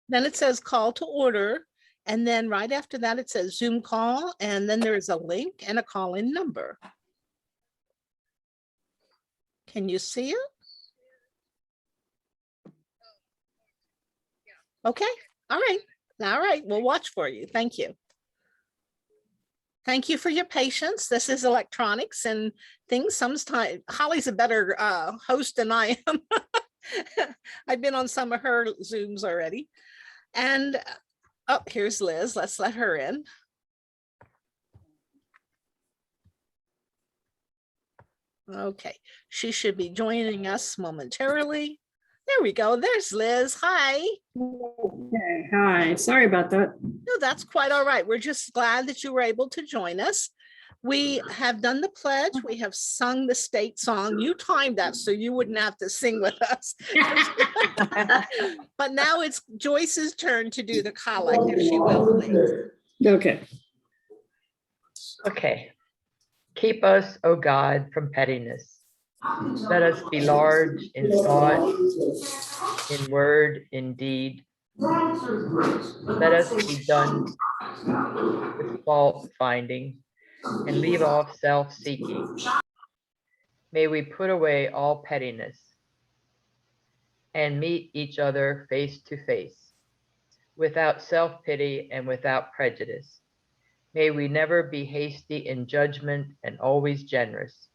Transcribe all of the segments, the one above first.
Then it says call to order. And then right after that, it says Zoom call. And then there's a link and a call-in number. Can you see it? Okay. All right. All right. We'll watch for you. Thank you. Thank you for your patience. This is electronics and things. Sometimes Holly's a better host than I am. I've been on some of her Zooms already. And oh, here's Liz. Let's let her in. Okay, she should be joining us momentarily. There we go. There's Liz. Hi. Okay, hi. Sorry about that. No, that's quite all right. We're just glad that you were able to join us. We have done the pledge. We have sung the state song. You timed that so you wouldn't have to sing with us. But now it's Joyce's turn to do the collect, if she will, please. Okay. Okay. Keep us, O God, from pettiness. Let us be large in thought, in word, in deed. Let us be done with fault finding and leave off self-seeking. May we put away all pettiness and meet each other face to face, without self-pity and without prejudice. May we never be hasty in judgment and always generous.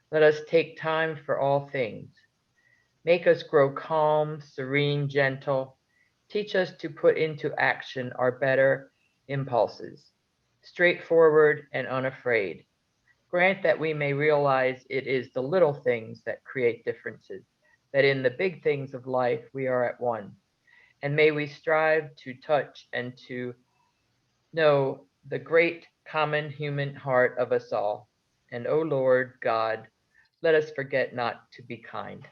Let us take time for all things. Make us grow calm, serene, gentle. Teach us to put into action our better impulses, straightforward and unafraid. Grant that we may realize it is the little things that create differences, that in the big things of life we are at one. And may we strive to touch and to know the great common human heart of us all. And O Lord God, let us forget not to be kind.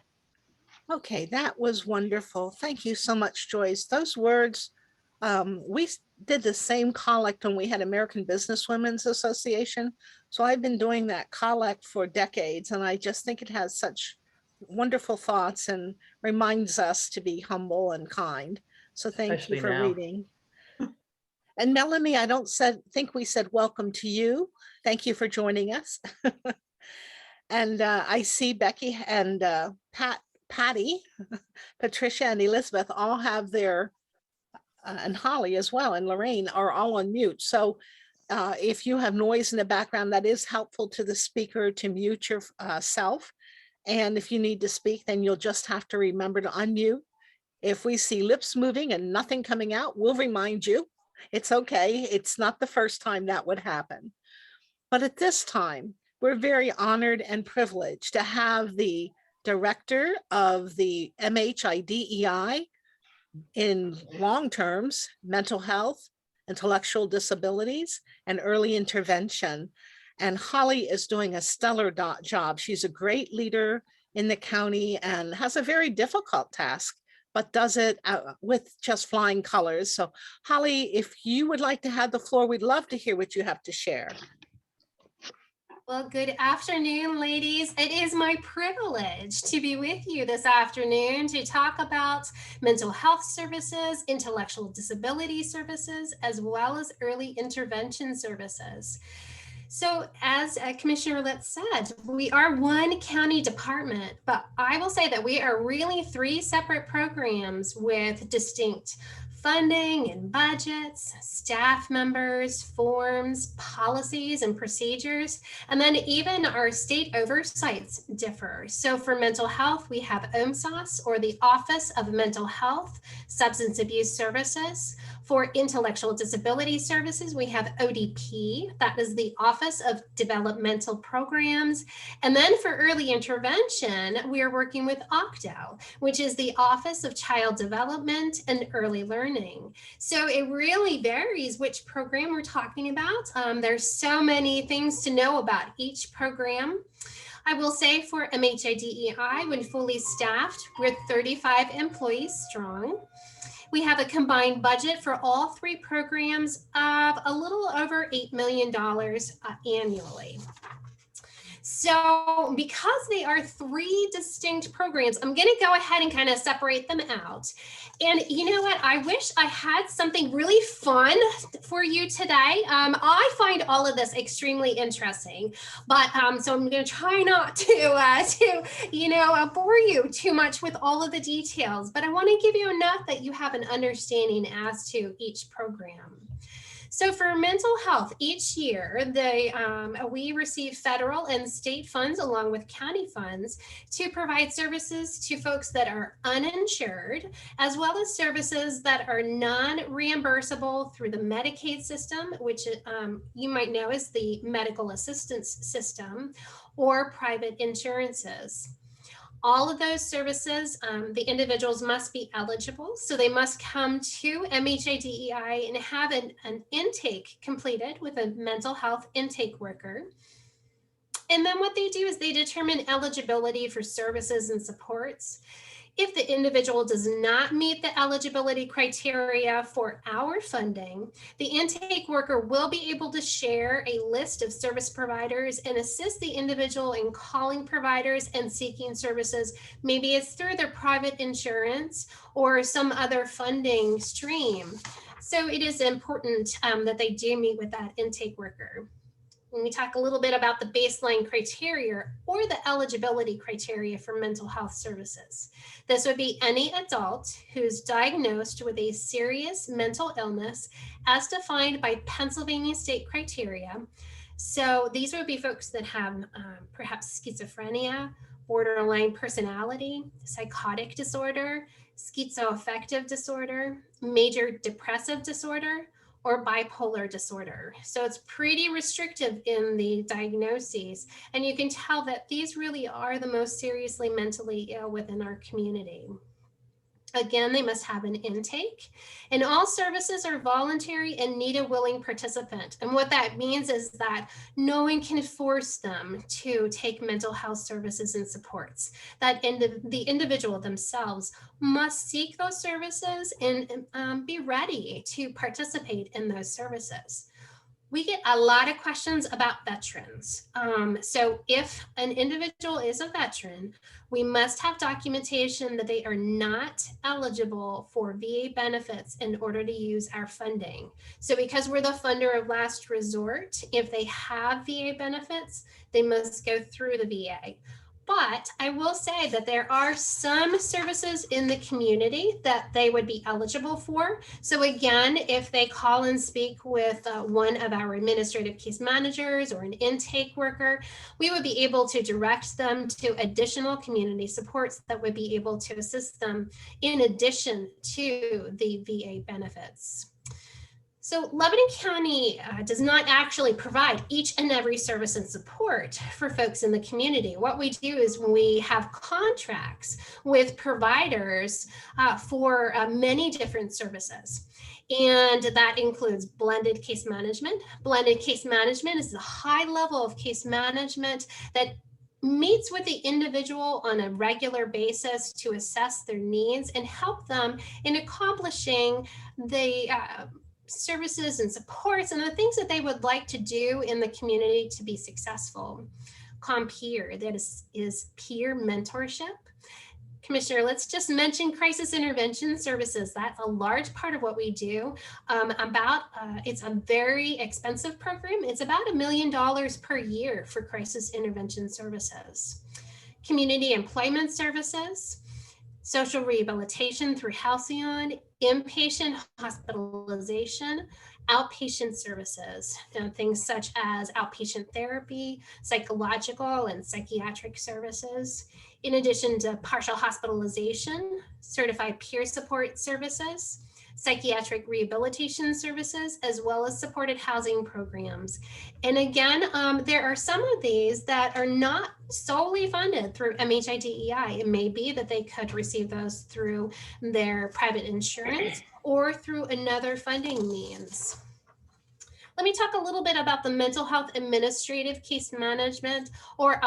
Okay, that was wonderful. Thank you so much, Joyce. Those words, we did the same collect when we had American Business Women's Association. So I've been doing that collect for decades, and I just think it has such wonderful thoughts and reminds us to be humble and kind. So thank Especially you for now. reading. And Melanie, I don't think we said welcome to you. Thank you for joining us. And I see Becky and Patty, Patricia and Elizabeth all have their, and Holly as well, and Lorraine are all on mute. So if you have noise in the background, that is helpful to the speaker to mute yourself. And if you need to speak, then you'll just have to remember to unmute. If we see lips moving and nothing coming out, we'll remind you. It's okay. It's not the first time that would happen. But at this time, we're very honored and privileged to have the director of the MHIDEI in long terms, mental health, intellectual disabilities, and early intervention. And Holly is doing a stellar job. She's a great leader in the county and has a very difficult task, but does it with just flying colors. So Holly, if you would like to have the floor, we'd love to hear what you have to share. Well, good afternoon, ladies. It is my privilege to be with you this afternoon to talk about mental health services, intellectual disability services, as well as early intervention services. So as Commissioner Litz said, we are one county department, but I will say that we are really three separate programs with distinct funding and budgets, staff members, forms, policies, and procedures, and then even our state oversights differ. So for mental health, we have OMSAS, or the Office of Mental Health, Substance Abuse Services. For intellectual disability services, we have ODP, that is the Office of Developmental Programs. And then for early intervention, we are working with OCDO, which is the Office of Child Development and Early Learning. So it really varies which program we're talking about. There's so many things to know about each program. I will say for MHIDEI, when fully staffed, we're 35 employees strong. We have a combined budget for all three programs of a little over $8 million annually. So because they are three distinct programs, I'm going to go ahead and kind of separate them out. And you know what? I wish I had something really fun for you today. I find all of this extremely interesting, but so I'm going to try not to bore you too much with all of the details. But I want to give you enough that you have an understanding as to each program. So for mental health, each year we receive federal and state funds along with county funds to provide services to folks that are uninsured, as well as services that are non-reimbursable through the Medicaid system, which you might know is the medical assistance system, or private insurances. All of those services, the individuals must be eligible. So they must come to MHIDEI and have an intake completed with a mental health intake worker. And then what they do is they determine eligibility for services and supports. If the individual does not meet the eligibility criteria for our funding, the intake worker will be able to share a list of service providers and assist the individual in calling providers and seeking services. Maybe it's through their private insurance or some other funding stream. So it is important that they do meet with that intake worker. When we talk a little bit about the baseline criteria or the eligibility criteria for mental health services. This would be any adult who's diagnosed with a serious mental illness as defined by Pennsylvania state criteria. So these would be folks that have perhaps schizophrenia, borderline personality, psychotic disorder, schizoaffective disorder, major depressive disorder, or bipolar disorder. So it's pretty restrictive in the diagnoses. And you can tell that these really are the most seriously mentally ill within our community. Again, they must have an intake, and all services are voluntary and need a willing participant. And what that means is that no one can force them to take mental health services and supports. That the individual themselves must seek those services and be ready to participate in those services. We get a lot of questions about veterans. So if an individual is a veteran, we must have documentation that they are not eligible for VA benefits in order to use our funding. So because we're the funder of last resort, if they have VA benefits, they must go through the VA. But I will say that there are some services in the community that they would be eligible for. So again, if they call and speak with one of our administrative case managers or an intake worker, we would be able to direct them to additional community supports that would be able to assist them in addition to the VA benefits. So Lebanon County does not actually provide each and every service and support for folks in the community. What we do is we have contracts with providers for many different services. And that includes blended case management. Blended case management is the high level of case management that meets with the individual on a regular basis to assess their needs and help them in accomplishing the services and supports and the things that they would like to do in the community to be successful. ComPeer, that is peer mentorship. Commissioner, let's just mention crisis intervention services. That's a large part of what we do. It's a very expensive program. It's about $1 million per year for crisis intervention services. Community employment services, social rehabilitation through Halcyon, inpatient hospitalization, outpatient services, things such as outpatient therapy, psychological and psychiatric services, in addition to partial hospitalization, certified peer support services, psychiatric rehabilitation services, as well as supported housing programs. And again, there are some of these that are not solely funded through MHIDEI. It may be that they could receive those through their private insurance or through another funding means. Let me talk a little bit about the mental health administrative case management, or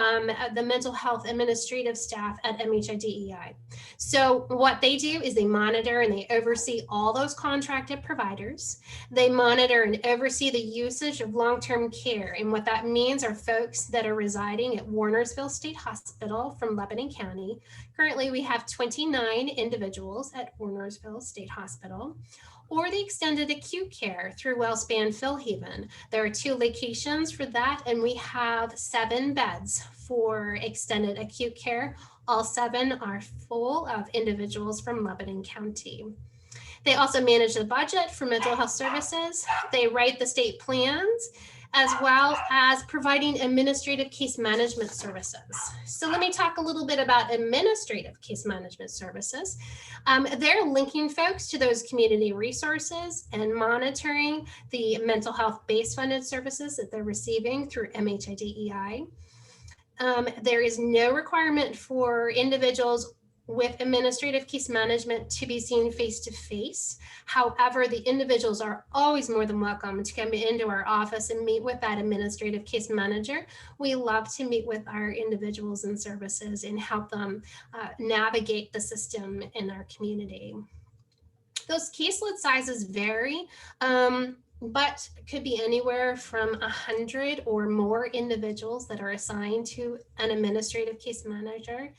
the mental health administrative staff at MHIDEI. So what they do is they monitor and they oversee all those contracted providers. They monitor and oversee the usage of long-term care. And what that means are folks that are residing at Warnersville State Hospital from Lebanon County. Currently, we have 29 individuals at Warnersville State Hospital, or the extended acute care through WellSpan Philhaven. There are 2 locations for that, and we have 7 beds for extended acute care. All 7 are full of individuals from Lebanon County. They also manage the budget for mental health services. They write the state plans, as well as providing administrative case management services. So let me talk a little bit about administrative case management services. They're linking folks to those community resources and monitoring the mental health base funded services that they're receiving through MHIDEI. There is no requirement for individuals with administrative case management to be seen face-to-face. However, the individuals are always more than welcome to come into our office and meet with that administrative case manager. We love to meet with our individuals and services and help them navigate the system in our community. Those caseload sizes vary, but could be anywhere from 100 or more individuals that are assigned to an administrative case manager.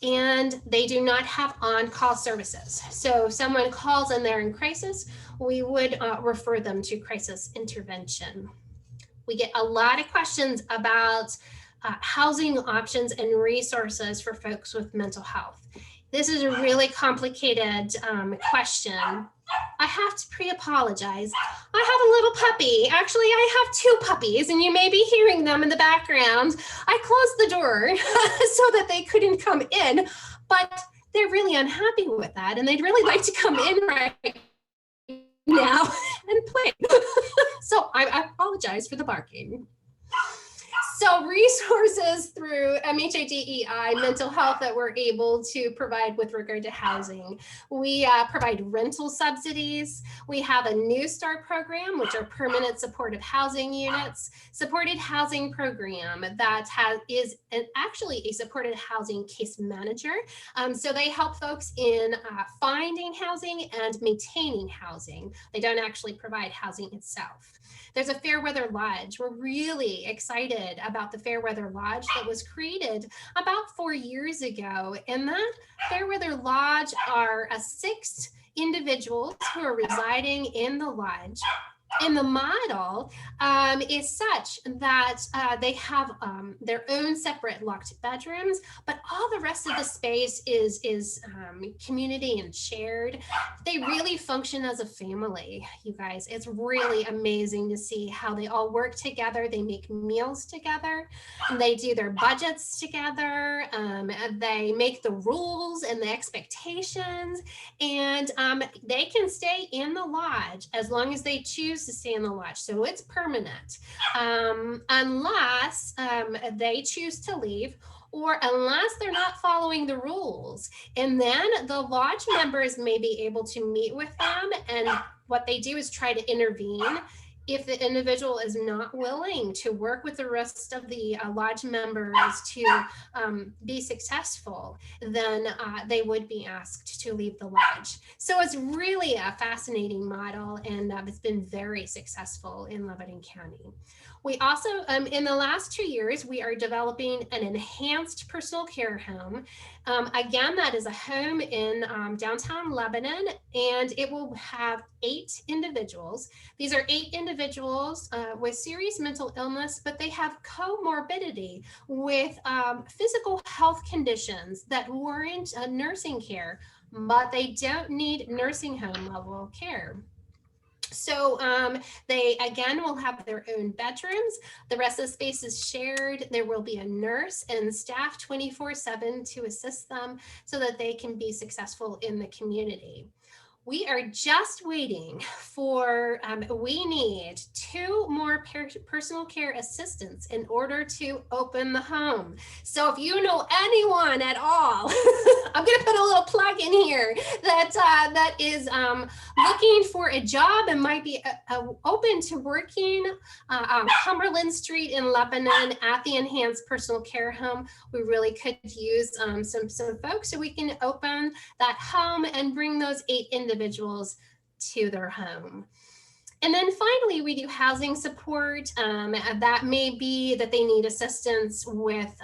And they do not have on-call services. So if someone calls and they're in crisis, we would refer them to crisis intervention. We get a lot of questions about housing options and resources for folks with mental health. This is a really complicated question. I have to pre-apologize. I have a little puppy. Actually, I have 2 puppies, and you may be hearing them in the background. I closed the door so that they couldn't come in, but they're really unhappy with that, and they'd really like to come in right now and play. So I apologize for the barking. So resources through MHIDEI mental health that we're able to provide with regard to housing. We provide rental subsidies. We have a New Start program, which are permanent supportive housing units, supported housing program that is actually a supported housing case manager. So they help folks in finding housing and maintaining housing. They don't actually provide housing itself. There's a Fairweather Lodge. We're really excited about the Fairweather Lodge that was created about 4 years ago. And that Fairweather Lodge are 6 individuals who are residing in the lodge. And the model is such that they have their own separate locked bedrooms, but all the rest of the space is community and shared. They really function as a family, you guys. It's really amazing to see how they all work together. They make meals together. They do their budgets together. They make the rules and the expectations, and they can stay in the lodge as long as they choose to stay in the lodge. So it's permanent, unless they choose to leave, or unless they're not following the rules. And then the lodge members may be able to meet with them, and what they do is try to intervene. If the individual is not willing to work with the rest of the lodge members to be successful, then they would be asked to leave the lodge. So it's really a fascinating model, and it's been very successful in Lebanon County. We also, in the last 2 years, we are developing an enhanced personal care home. Again, that is a home in downtown Lebanon, and it will have 8 individuals. These are 8 individuals with serious mental illness, but they have comorbidity with physical health conditions that warrant nursing care, but they don't need nursing home level care. So they, again, will have their own bedrooms. The rest of the space is shared. There will be a nurse and staff 24/7 to assist them so that they can be successful in the community. We are just waiting for, we need 2 more personal care assistants in order to open the home. So if you know anyone at all, I'm going to put a little plug in here that is looking for a job and might be open to working on Cumberland Street in Lebanon at the Enhanced Personal Care Home. We really could use some folks so we can open that home and bring those 8 individuals to their home. And then finally, we do housing support. That may be that they need assistance with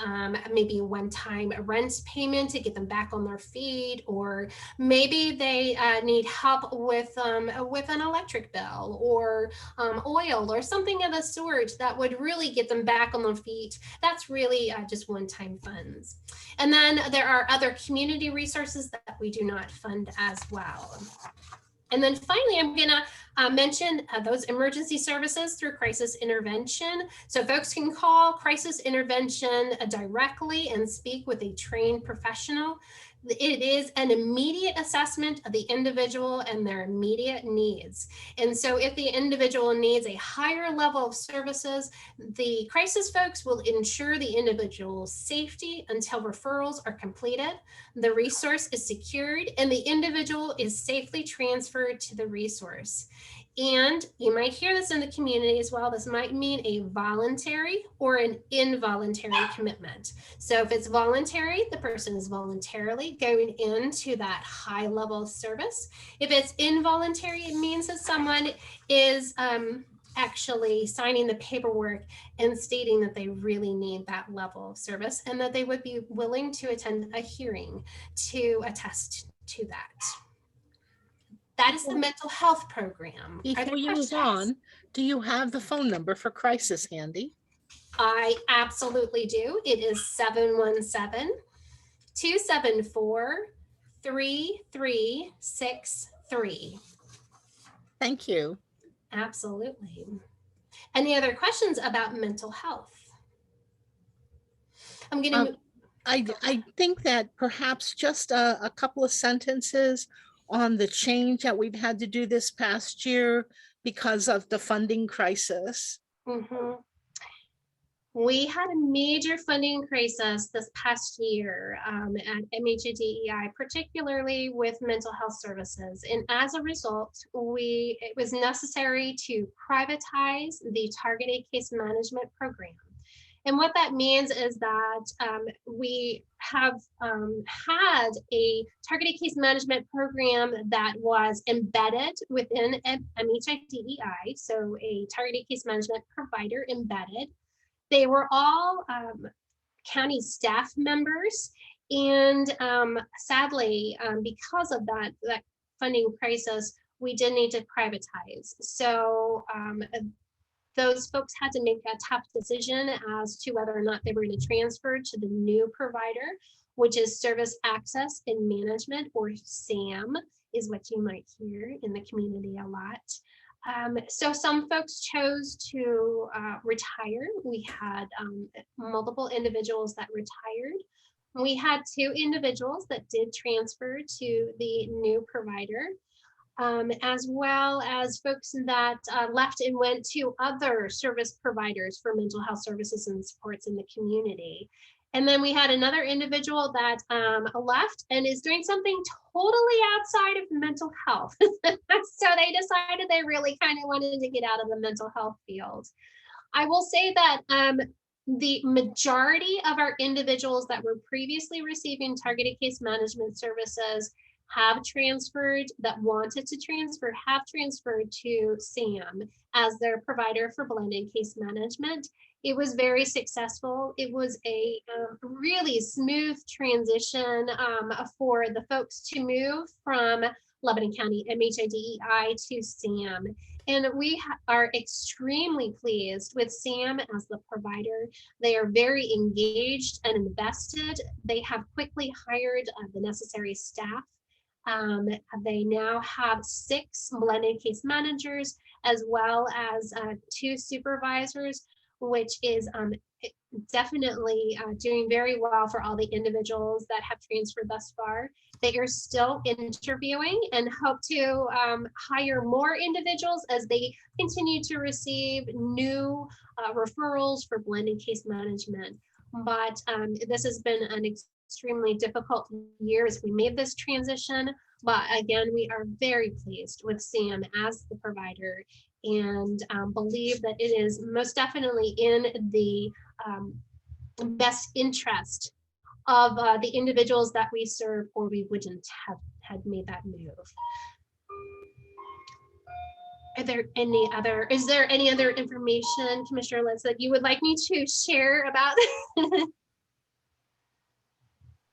maybe one-time rent payment to get them back on their feet, or maybe they need help with an electric bill or oil or something of the sort that would really get them back on their feet. That's really just one-time funds. And then there are other community resources that we do not fund as well. And then finally, I'm going to mention those emergency services through crisis intervention. So folks can call crisis intervention directly and speak with a trained professional. It is an immediate assessment of the individual and their immediate needs. And so if the individual needs a higher level of services, the crisis folks will ensure the individual's safety until referrals are completed, the resource is secured, and the individual is safely transferred to the resource. And you might hear this in the community as well. This might mean a voluntary or an involuntary commitment. So if it's voluntary, the person is voluntarily going into that high level of service. If it's involuntary, it means that someone is actually signing the paperwork and stating that they really need that level of service and that they would be willing to attend a hearing to attest to that. That is the mental health program. Before you move on, do you have the phone number for crisis handy? I absolutely do. It is 717-274-3363. Thank you. Absolutely. Any other questions about mental health? I'm going to. I think that perhaps just a couple of sentences on the change that we've had to do this past year because of the funding crisis. Mm-hmm. We had a major funding crisis this past year at MHIDEI, particularly with mental health services. And as a result, it was necessary to privatize the targeted case management program. And what that means is that we have had a targeted case management program that was embedded within MHIDEI, so a targeted case management provider embedded. They were all county staff members, and sadly, because of that funding crisis, we did need to privatize. So those folks had to make a tough decision as to whether or not they were going to transfer to the new provider, which is Service Access and Management, or SAM, is what you might hear in the community a lot. So some folks chose to retire. We had multiple individuals that retired. We had 2 individuals that did transfer to the new provider, as well as folks that left and went to other service providers for mental health services and supports in the community. And then we had another individual that left and is doing something totally outside of mental health. So they decided they really kind of wanted to get out of the mental health field. I will say that the majority of our individuals that were previously receiving targeted case management services have transferred, that wanted to transfer, have transferred to SAM as their provider for blended case management. It was very successful. It was a really smooth transition for the folks to move from Lebanon County MHIDEI to SAM. And we are extremely pleased with SAM as the provider. They are very engaged and invested. They have quickly hired the necessary staff. They now have 6 blended case managers, as well as 2 supervisors, which is definitely doing very well for all the individuals that have transferred thus far. They are still interviewing and hope to hire more individuals as they continue to receive new referrals for blended case management. But this has been an extremely difficult year as we made this transition. But again, we are very pleased with Sam as the provider and believe that it is most definitely in the best interest of the individuals that we serve, or we wouldn't have had made that move. Is there any other information, Commissioner Litz, that you would like me to share about?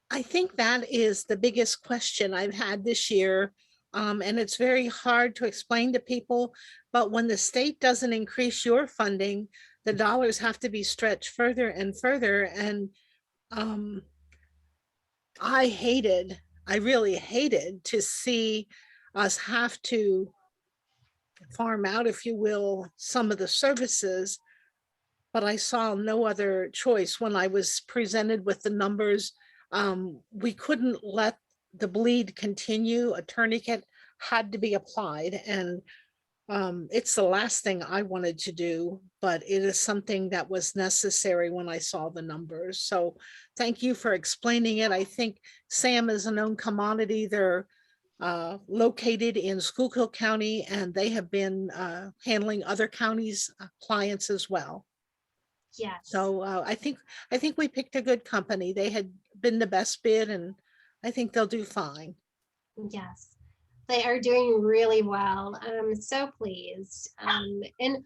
I think that is the biggest question I've had this year. And it's very hard to explain to people, but when the state doesn't increase your funding, the dollars have to be stretched further and further. And I really hated to see us have to farm out, if you will, some of the services, but I saw no other choice when I was presented with the numbers. We couldn't let the bleed continue. A tourniquet had to be applied, and it's the last thing I wanted to do, but it is something that was necessary when I saw the numbers. So thank you for explaining it. I think Sam is a known commodity. They're located in Schuylkill County, and they have been handling other counties' clients as well. Yes. So I think we picked a good company. They had been the best bid, and I think they'll do fine. Yes, they are doing really well. I'm so pleased. And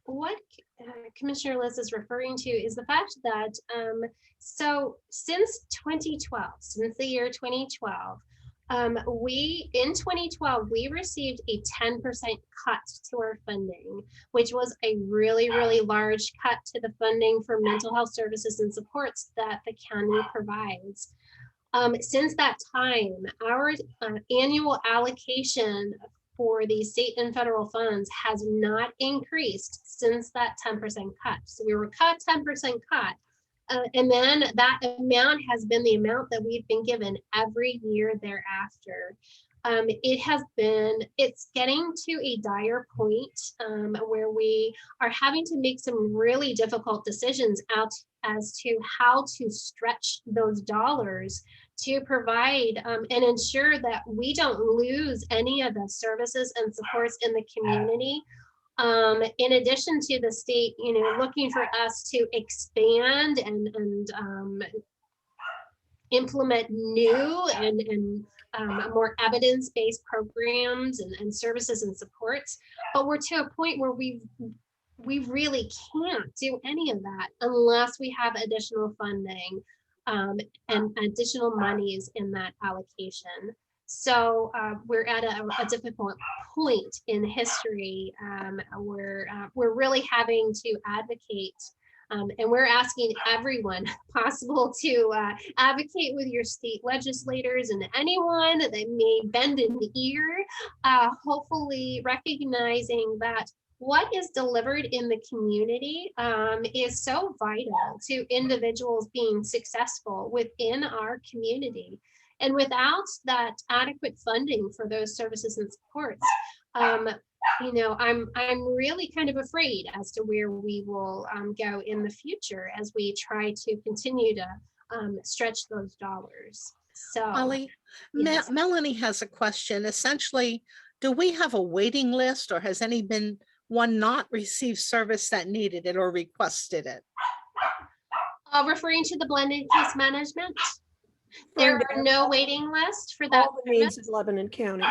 what Commissioner Litz is referring to is the fact that so since 2012, since the year 2012, in 2012, we received a 10% cut to our funding, which was a really, really large cut to the funding for mental health services and supports that the county provides. Since that time, our annual allocation for the state and federal funds has not increased since that 10% cut. So we were cut 10% cut. And then that amount has been the amount that we've been given every year thereafter. It's getting to a dire point where we are having to make some really difficult decisions out as to how to stretch those dollars to provide and ensure that we don't lose any of the services and supports in the community. In addition to the state, looking for us to expand and implement new and more evidence-based programs and services and supports, but we're to a point where we really can't do any of that unless we have additional funding and additional monies in that allocation. So we're at a difficult point in history where we're really having to advocate, and we're asking everyone possible to advocate with your state legislators and anyone that may bend an ear, hopefully recognizing that what is delivered in the community is so vital to individuals being successful within our community. And without that adequate funding for those services and supports, I'm really kind of afraid as to where we will go in the future as we try to continue to stretch those dollars. So, Molly, yes. Melanie has a question. Essentially, do we have a waiting list, or has anyone not received service that needed it or requested it? Referring to the blended case management, there are no waiting lists for that. All the needs of Lebanon County.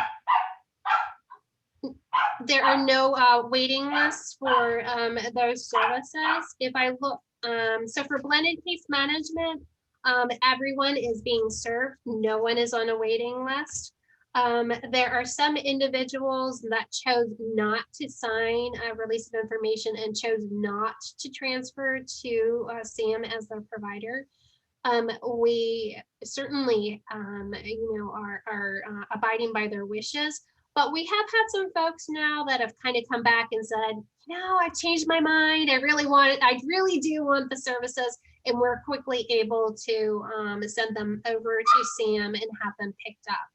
There are no waiting lists for those services. If I look, so for blended case management, everyone is being served. No one is on a waiting list. There are some individuals that chose not to sign a release of information and chose not to transfer to SAM as their provider. We certainly, are abiding by their wishes, But we have had some folks now that have kind of come back and said, no, I've changed my mind. I really do want the services. And we're quickly able to send them over to Sam and have them picked up.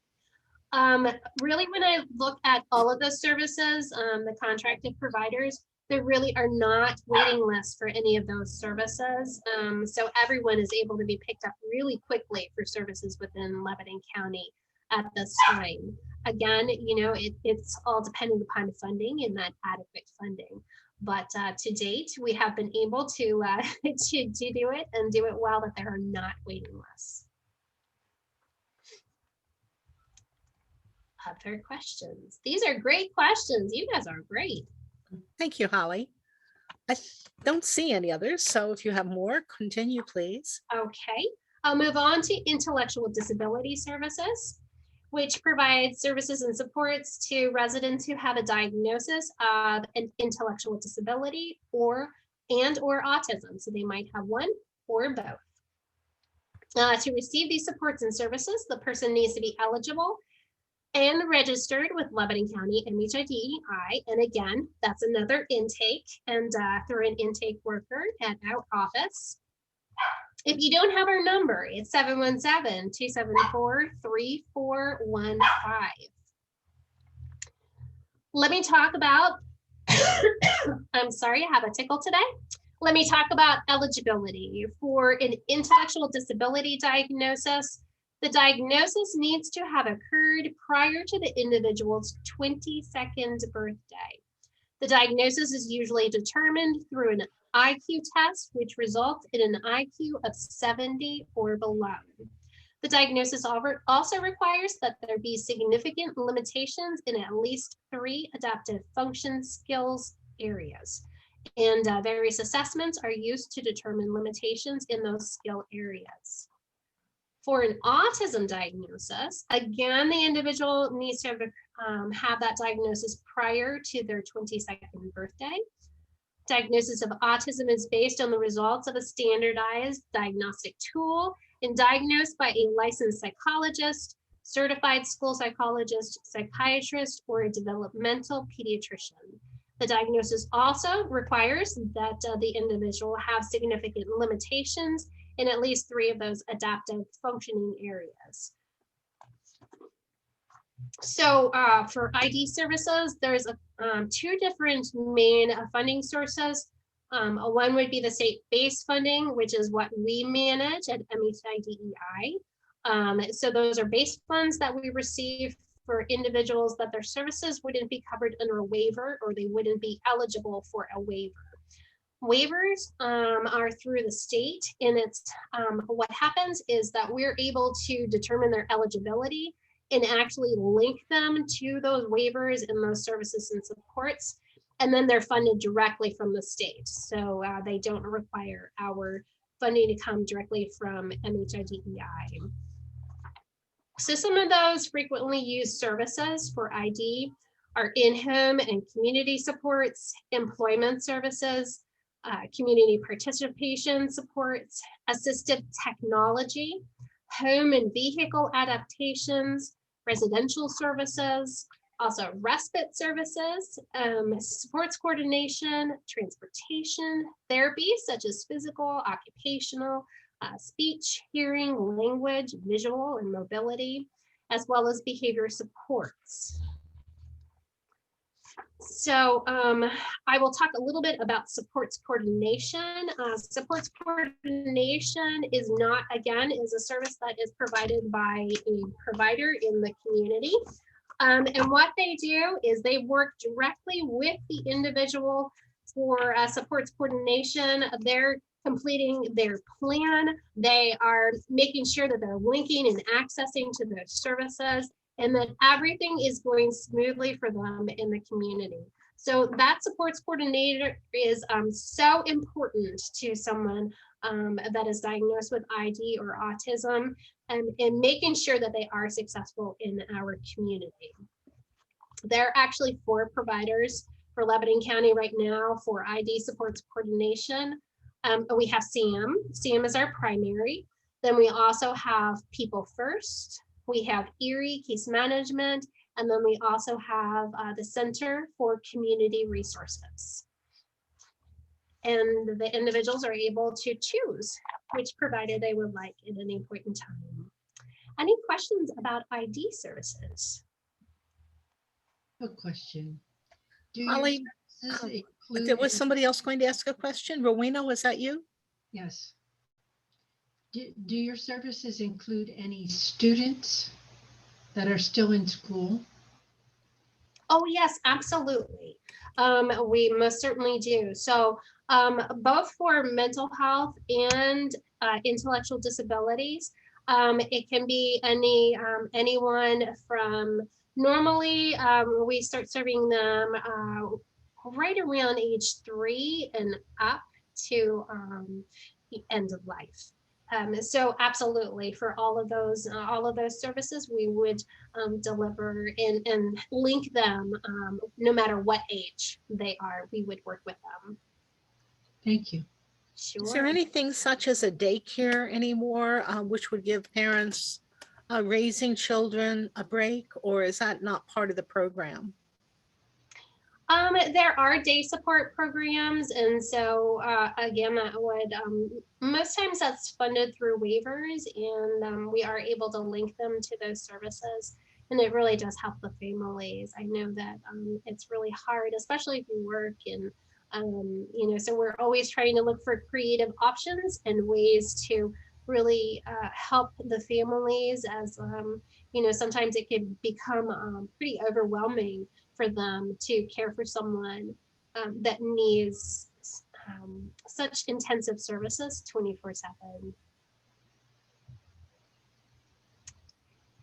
Really, when I look at all of those services, the contracted providers, there really are not waiting lists for any of those services. So everyone is able to be picked up really quickly for services within Lebanon County at this time. Again, you know, it's all dependent upon funding and that adequate funding. But to date, we have been able to do it and do it well, that there are not waiting lists. Other questions? These are great questions. You guys are great. Thank you, Holly. I don't see any others, so if you have more, continue, please. Okay, I'll move on to intellectual disability services, which provides services and supports to residents who have a diagnosis of an intellectual disability or autism. So they might have one or both. To receive these supports and services, the person needs to be eligible and registered with Lebanon County MHIDEI. And again, that's another intake, and through an intake worker at our office. If you don't have our number, it's 717-274-3415. Let me talk about, I'm sorry, I have a tickle today. Let me talk about eligibility for an intellectual disability diagnosis. The diagnosis needs to have occurred prior to the individual's 22nd birthday. The diagnosis is usually determined through an IQ test, which results in an IQ of 70 or below. The diagnosis also requires that there be significant limitations in at least 3 adaptive function skills areas. And various assessments are used to determine limitations in those skill areas. For an autism diagnosis, again, the individual needs to have that diagnosis prior to their 22nd birthday. Diagnosis of autism is based on the results of a standardized diagnostic tool and diagnosed by a licensed psychologist, certified school psychologist, psychiatrist, or a developmental pediatrician. The diagnosis also requires that the individual have significant limitations in at least 3 of those adaptive functioning areas. So for ID services, there's 2 different main funding sources. One would be the state-based funding, which is what we manage at MHIDEI. So those are base funds that we receive for individuals that their services wouldn't be covered under a waiver, or they wouldn't be eligible for a waiver. Waivers are through the state, and it's what happens is that we're able to determine their eligibility and actually link them to those waivers and those services and supports, and then they're funded directly from the state. So they don't require our funding to come directly from MHIDEI. So some of those frequently used services for ID are in-home and community supports, employment services, community participation supports, assistive technology, home and vehicle adaptations, residential services, also respite services, supports coordination, transportation, therapy such as physical, occupational, speech, hearing, language, visual, and mobility, as well as behavior supports. So I will talk a little bit about supports coordination. Supports coordination is not, again, is a service that is provided by a provider in the community. And what they do is they work directly with the individual for supports coordination. They're completing their plan. They are making sure that they're linking and accessing to those services, and that everything is going smoothly for them in the community. So that supports coordinator is so important to someone that is diagnosed with ID or autism, and making sure that they are successful in our community. There are actually 4 providers for Lebanon County right now for ID supports coordination. We have Sam. Sam is our primary. Then we also have People First. We have Erie Case Management, And then we also have the Center for Community Resources. And the individuals are able to choose which provider they would like at any point in time. Any questions about ID services? A question. Do your Holly, services there include was somebody else going to ask a question. Rowena, was that you? yes. Do your services include any students that are still in school? Oh, yes, absolutely. We most certainly do. So both for mental health and intellectual disabilities, it can be anyone from normally we start serving them right around age 3 and up to the end of life. So absolutely, for all of those services, we would deliver and link them no matter what age they are. We would work with them. Thank you. Sure. Is there anything such as a daycare anymore, which would give parents raising children a break, or is that not part of the program? There are day support programs, and so again, that would most times that's funded through waivers, and we are able to link them to those services, and it really does help the families. I know that it's really hard, especially if you work, and you know, so we're always trying to look for creative options and ways to really help the families, as you know, sometimes it can become pretty overwhelming for them to care for someone that needs such intensive services 24/7.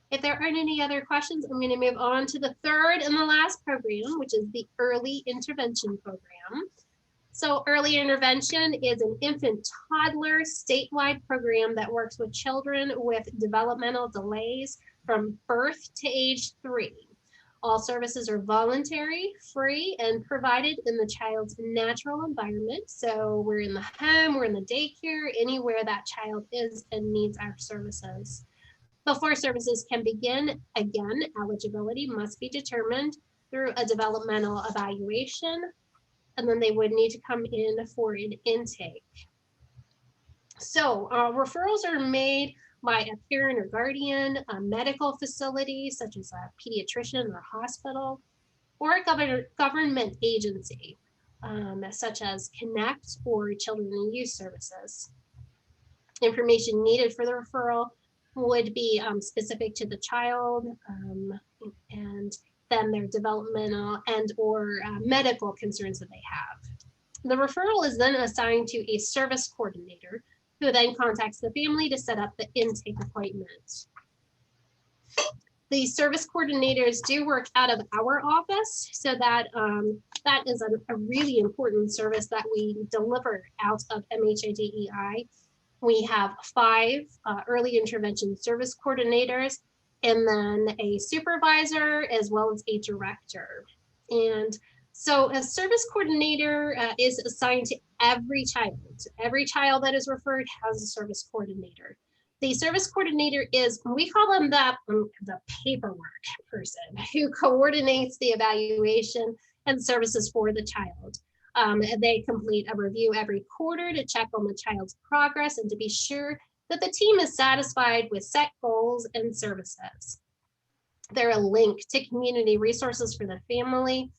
If there aren't any other questions, I'm going to move on to the third and the last program, which is the Early Intervention Program. So early intervention is an infant toddler statewide program that works with children with developmental delays from birth to age 3. All services are voluntary, free, and provided in the child's natural environment. So we're in the home, we're in the daycare, anywhere that child is and needs our services. Before services can begin, again, eligibility must be determined through a developmental evaluation, and then they would need to come in for an intake. So referrals are made by a parent or guardian, a medical facility such as a pediatrician or hospital, or a government agency such as Connect or Children and Youth Services. Information needed for the referral would be specific to the child and then their developmental and or medical concerns that they have. The referral is then assigned to a service coordinator who then contacts the family to set up the intake appointment. The service coordinators do work out of our office, so that that is a really important service that we deliver out of MHIDEI. We have 5 early intervention service coordinators, and then a supervisor as well as a director. And so a service coordinator is assigned to every child. Every child that is referred has a service coordinator. The service coordinator is, we call them the paperwork person who coordinates the evaluation and services for the child. They complete a review every quarter to check on the child's progress and to be sure that the team is satisfied with set goals and services. They're a link to community resources for the family,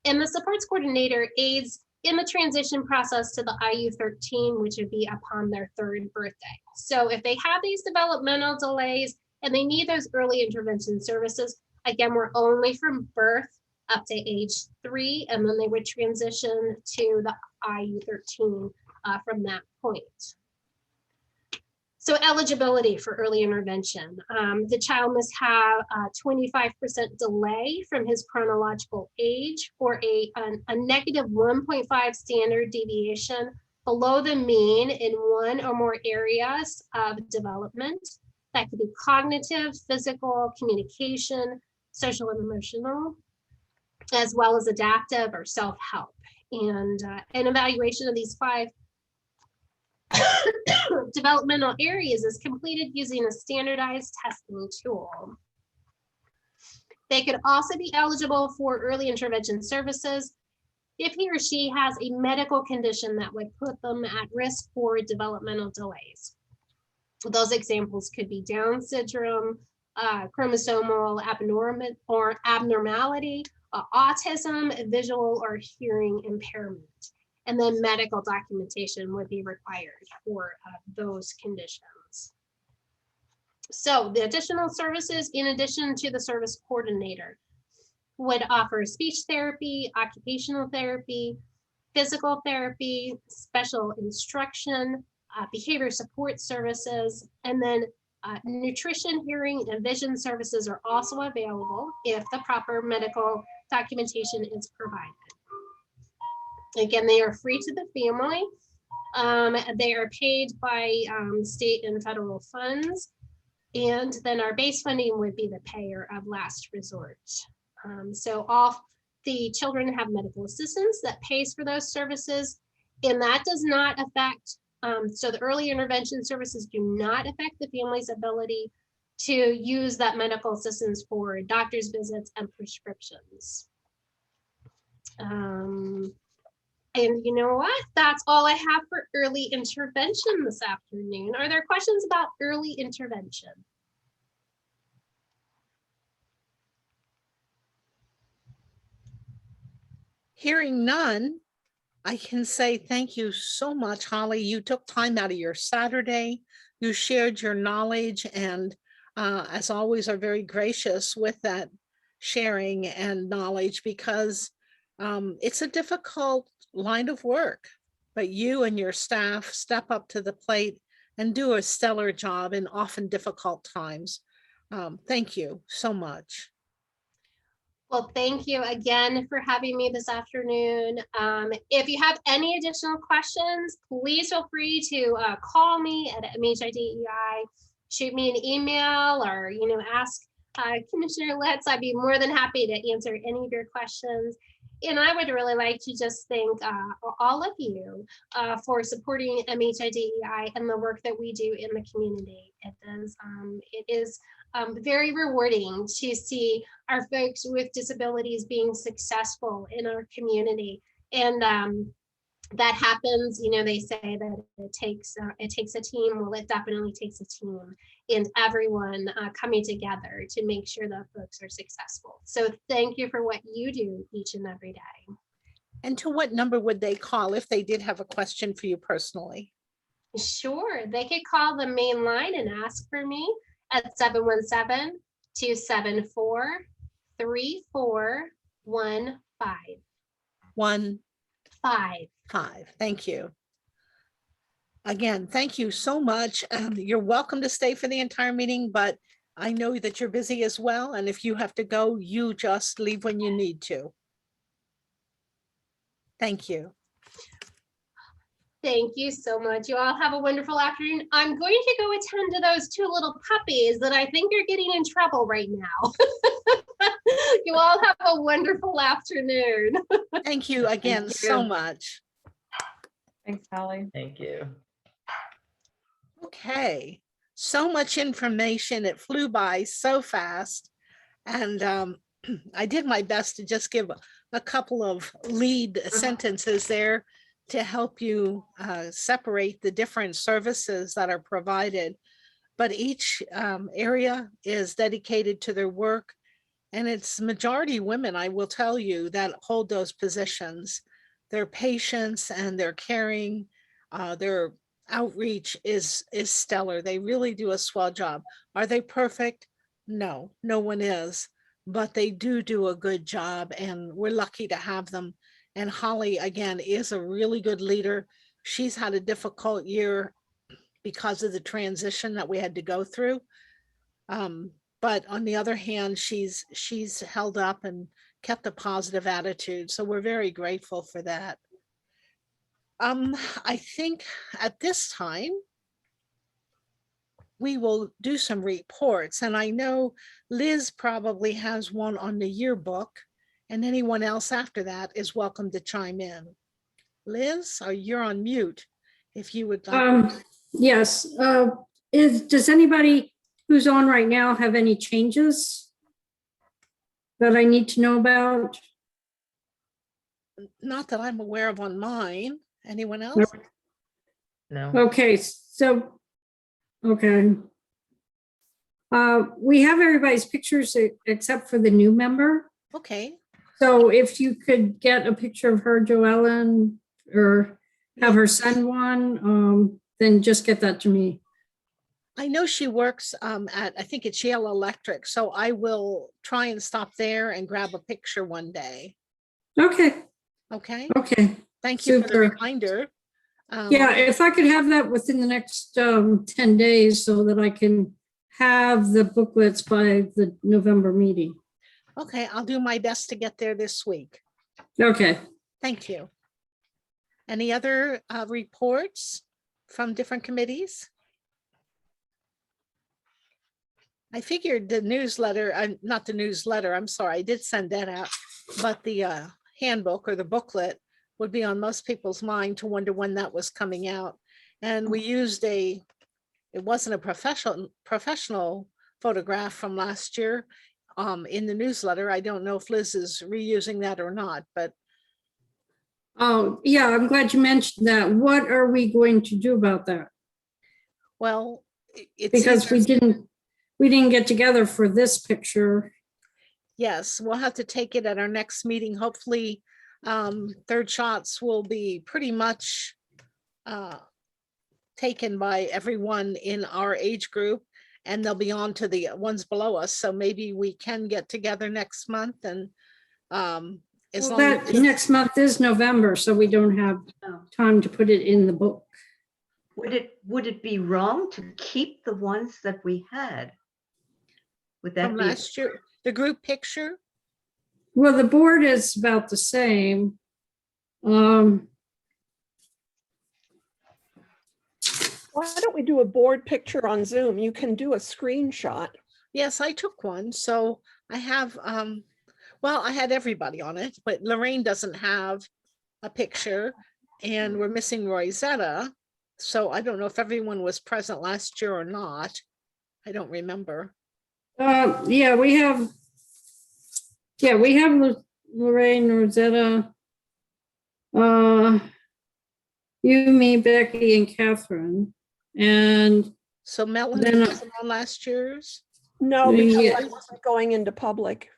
and the supports coordinator aids in the transition process to the IU13, which would be upon their 3rd birthday. So if they have these developmental delays and they need those early intervention services, again, we're only from birth up to age 3, and then they would transition to the IU13 from that point. So eligibility for early intervention. The child must have a 25% delay from his chronological age or a negative 1.5 standard deviation below the mean in one or more areas of development. That could be cognitive, physical, communication, social and emotional, as well as adaptive or self-help. And an evaluation of these 5 developmental areas is completed using a standardized testing tool. They could also be eligible for early intervention services if he or she has a medical condition that would put them at risk for developmental delays. Those examples could be Down syndrome, chromosomal abnormality, autism, visual or hearing impairment. And then medical documentation would be required for those conditions. So the additional services, in addition to the service coordinator, would offer speech therapy, occupational therapy, physical therapy, special instruction, behavior support services, and then nutrition, hearing, and vision services are also available if the proper medical documentation is provided. Again, they are free to the family. They are paid by state and federal funds. And then our base funding would be the payer of last resort. So all the children have medical assistance that pays for those services, and that does not affect, so the early intervention services do not affect the family's ability to use that medical assistance for doctor's visits and prescriptions. And you know what? That's all I have for early intervention this afternoon. Are there questions about early intervention? Hearing none, I can say thank you so much, Holly. You took time out of your Saturday. You shared your knowledge and as always are very gracious with that sharing and knowledge, because it's a difficult line of work, but you and your staff step up to the plate and do a stellar job in often difficult times. Thank you so much. Well, thank you again for having me this afternoon. If you have any additional questions, please feel free to call me at MHIDEI, shoot me an email, or ask Commissioner Litz. I'd be more than happy to answer any of your questions. And I would really like to just thank all of you for supporting MHIDEI and the work that we do in the community. It is very rewarding to see our folks with disabilities being successful in our community. And that happens, they say that it takes a team. Well, it definitely takes a team and everyone coming together to make sure that folks are successful. So thank you for what you do each and every day. And to what number would they call if they did have a question for you personally? Sure, they could call the main line and ask for me at 717-274-3415. 1-5. Thank you. Again, thank you so much. You're welcome to stay for the entire meeting, but I know that you're busy as well. And if you have to go, you just leave when you need to. Thank you. Thank you so much. You all have a wonderful afternoon. I'm going to go attend to those two little puppies that I think are getting in trouble right now. You all have a wonderful afternoon. Thank you again so much. Thanks, Holly. Thank you. Okay, so much information. It flew by so fast. And I did my best to just give a couple of lead sentences there to help you separate the different services that are provided. But each area is dedicated to their work. And it's majority women, I will tell you, that hold those positions. Their patience and their caring, their outreach is stellar. They really do a swell job. Are they perfect? No, no one is, but they do a good job, and we're lucky to have them. And Holly, again, is a really good leader. She's had a difficult year because of the transition that we had to go through. But on the other hand, she's held up and kept a positive attitude. So we're very grateful for that. I think at this time, we will do some reports. And I know Liz probably has one on the yearbook, and anyone else after that is welcome to chime in. Liz, you're on mute if you would like. Yes. Does anybody who's on right now have any changes? that I need to know about? Not that I'm aware of on mine. Anyone else? No. Okay, so, okay. We have everybody's pictures except for the new member. Okay. So if you could get a picture of her, Jo Ellen, or have her send one, then just get that to me. I know she works at, I think it's Yale Electric, so I will try and stop there and grab a picture one day. Okay, Okay, okay. thank you for the Super. reminder. Yeah, if I could have that within the next 10 days so that I can have the booklets by the November meeting. Okay, I'll do my best to get there this week. Okay. Thank you. Any other reports from different committees? I figured the newsletter, not the newsletter, I'm sorry, I did send that out, but the handbook or the booklet would be on most people's mind to wonder when that was coming out. And we used it wasn't a professional photograph from last year in the newsletter. I don't know if Liz is reusing that or not, but Oh, yeah, I'm glad you mentioned that. What are we going to do about that? well, it's Because either- we didn't get together for this picture. yes, we'll have to take it at our next meeting. Hopefully, third shots will be pretty much taken by everyone in our age group, and they'll be on to the ones below us. So maybe we can get together next month and as Well, long that as next month is November, so we don't have time to put it in the book. Would it be wrong to keep the ones that we had? Would that from be? last year, the group picture. Well, the board is about the same. Why don't we do a board picture on Zoom? You can do a screenshot. Yes, I took one. So I have, well, I had everybody on it, but Lorraine doesn't have a picture and we're missing Royzetta. So I don't know if everyone was present last year or not. I don't remember. Yeah, we have Lorraine, Rosetta, you, me, Becky, and Catherine. And So Melanie Then, wasn't on last year's. No, because Yeah. I wasn't going into public.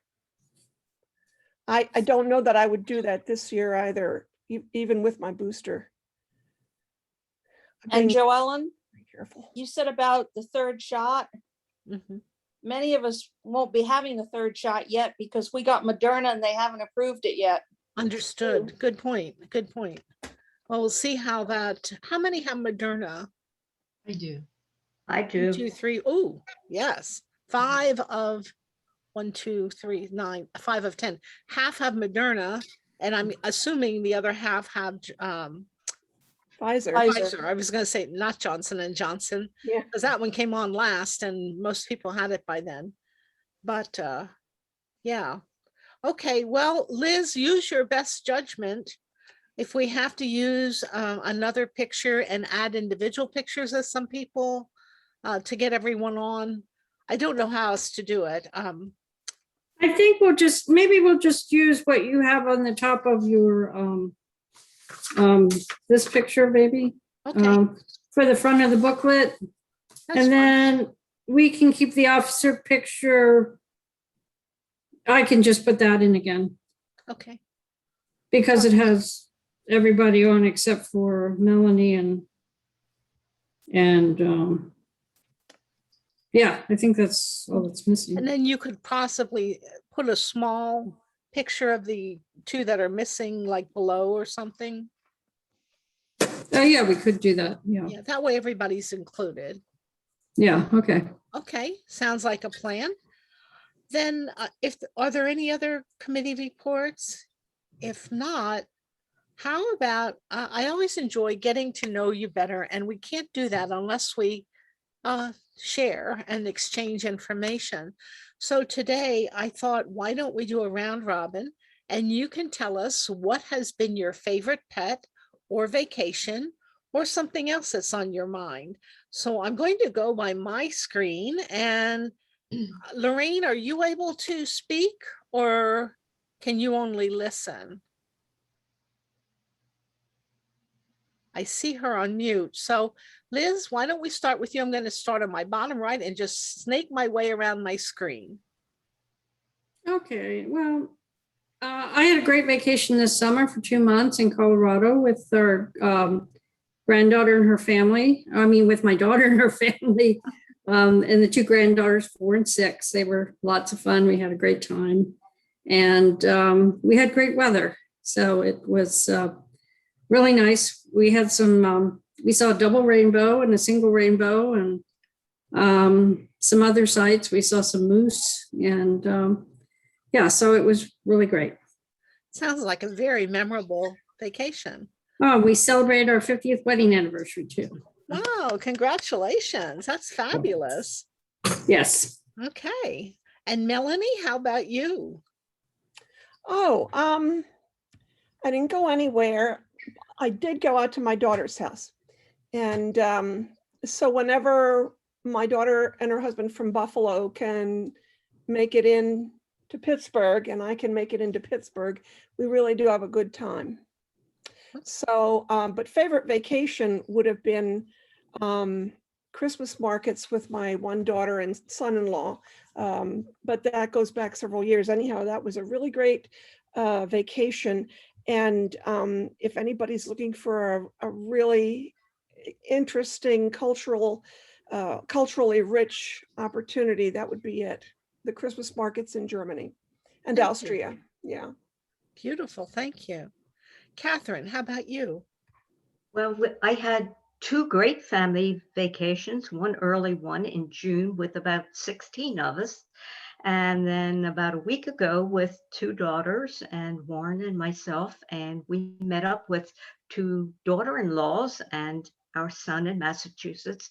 I don't know that I would do that this year either, even with my booster. I'm And being Jo Ellen, very careful. you said about the third shot. Mhm. Many of us won't be having the third shot yet because we got Moderna and they haven't approved it yet. Understood. Good point. Good point. Well, we'll see how many have Moderna? I do. I do. 2, 3. Oh, yes. 5 of 1, 2, 3, 9, 5 of 10. Half have Moderna, and I'm assuming the other half have Pfizer. Pfizer. I was going to say not Johnson and Johnson, Yeah. because that one came on last, and most people had it by then. But yeah. Okay. Well, Liz, use your best judgment. If we have to use another picture and add individual pictures of some people to get everyone on, I don't know how else to do it. I think maybe we'll just use what you have on the top of your, this picture, maybe, Okay, for the front of the booklet. that's And fine. then we can keep the officer picture. I can just put that in again Okay, because it has everybody on except for Melanie and yeah, I think that's all that's and missing. then you could possibly put a small picture of the 2 that are missing, like below or something. Yeah, we could do that. Yeah. Yeah, that way everybody's included. Yeah. Okay. Okay, sounds like a plan. Then are there any other committee reports? If not, how about, I always enjoy getting to know you better, and we can't do that unless we share and exchange information. So today I thought, why don't we do a round robin and you can tell us what has been your favorite pet or vacation or something else that's on your mind. So I'm going to go by my screen, and Lorraine, are you able to speak or can you only listen? I see her on mute. So Liz, why don't we start with you? I'm going to start on my bottom right and just snake my way around my screen. Okay, well, I had a great vacation this summer for 2 months in Colorado with our granddaughter and her family. I mean, with my daughter and her family, and the 2 granddaughters, 4 and 6. They were lots of fun. We had a great time, and we had great weather. So it was really nice. We had we saw a double rainbow and a single rainbow, and some other sights. We saw some moose, and yeah, so it was really great. Sounds like a very memorable vacation. Oh, we celebrated our 50th wedding anniversary too. Wow, congratulations. That's fabulous. Yes. Okay. And Melanie, how about you? Oh, I didn't go anywhere. I did go out to my daughter's house. And so whenever my daughter and her husband from Buffalo can make it in to Pittsburgh and I can make it into Pittsburgh, we really do have a good time. So, but favorite vacation would have been Christmas markets with my one daughter and son-in-law. But that goes back several years. Anyhow, that was a really great vacation. And if anybody's looking for a really interesting culturally rich opportunity, that would be it. The Christmas markets in Germany and Thank Austria. you. Yeah. Beautiful. Thank you. Catherine, how about you? Well, I had 2 great family vacations, one early one in June with about 16 of us. And then about a week ago with 2 daughters and Warren and myself, and we met up with 2 daughter-in-laws and our son in Massachusetts.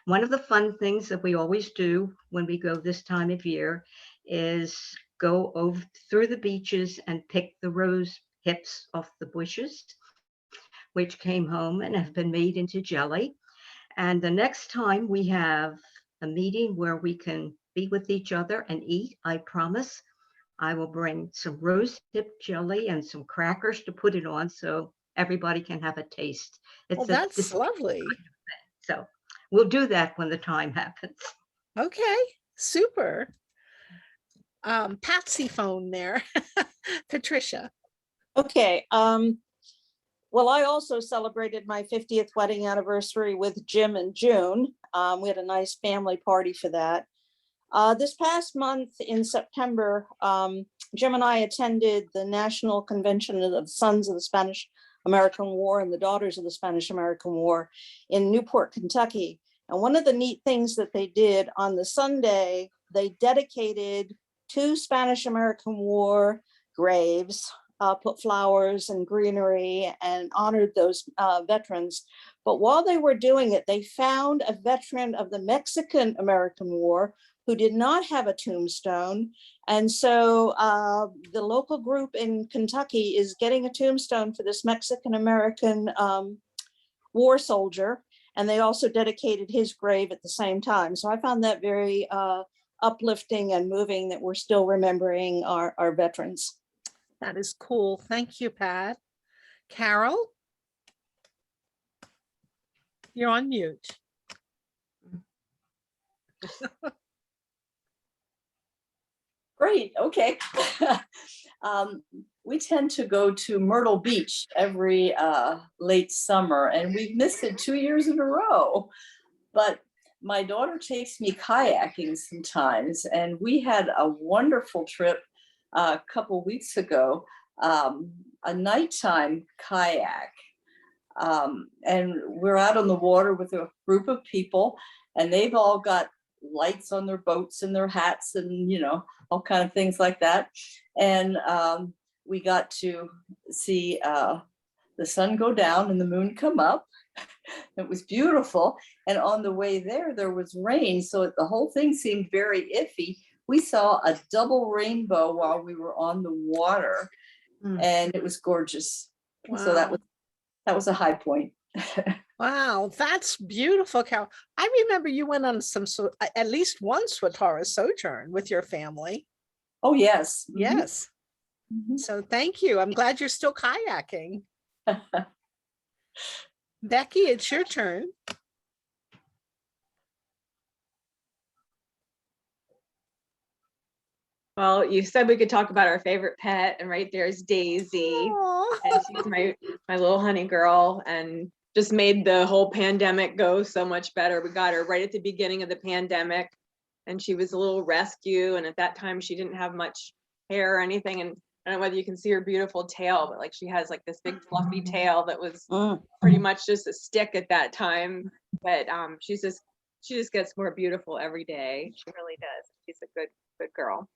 One of the fun things that we always do when we go this time of year is go over through the beaches and pick the rose hips off the bushes, which came home and have been made into jelly. And the next time we have a meeting where we can be with each other and eat, I promise I will bring some rose hip jelly and some crackers to put it on so everybody can have a taste. Well, that's lovely. So we'll do that when the time happens. Okay, super. Patsy phone there. Patricia. Okay. Well, I also celebrated my 50th wedding anniversary with Jim and June. We had a nice family party for that. This past month in September, Jim and I attended the National Convention of the Sons of the Spanish American War and the Daughters of the Spanish American War in Newport, Kentucky. And one of the neat things that they did on the Sunday, they dedicated 2 Spanish American War graves, put flowers and greenery and honored those veterans. But while they were doing it, they found a veteran of the Mexican American War who did not have a tombstone. And so the local group in Kentucky is getting a tombstone for this Mexican American war soldier. And they also dedicated his grave at the same time. So I found that very uplifting and moving that we're still remembering our veterans. That is cool. Thank you, Pat. Carol? You're on mute. Great, okay. We tend to go to Myrtle Beach every late summer, and we've missed it 2 years in a row. But my daughter takes me kayaking sometimes, and we had a wonderful trip a couple weeks ago, a nighttime kayak. And we're out on the water with a group of people, and they've all got lights on their boats and their hats and, you know, all kind of things like that. And we got to see the sun go down and the moon come up. It was beautiful. And on the way there was rain. So the whole thing seemed very iffy. We saw a double rainbow while we were on the water, and it was gorgeous. Wow. So that was a high point. Wow, that's beautiful, Carol. I remember you went on at least one Swatara sojourn with your family. Oh, yes. Mhm. Yes. Mhm. So thank you. I'm glad you're still kayaking. Becky, it's your turn. Well, you said we could talk about our favorite pet, and right there's Daisy. And she's my little honey girl, and just made the whole pandemic go so much better. We got her right at the beginning of the pandemic, and she was a little rescue. And at that time, she didn't have much hair or anything. And I don't know whether you can see her beautiful tail, but like she has like this big fluffy tail that was pretty much just a stick at that time. But she just gets more beautiful every day. She really does. She's a good girl.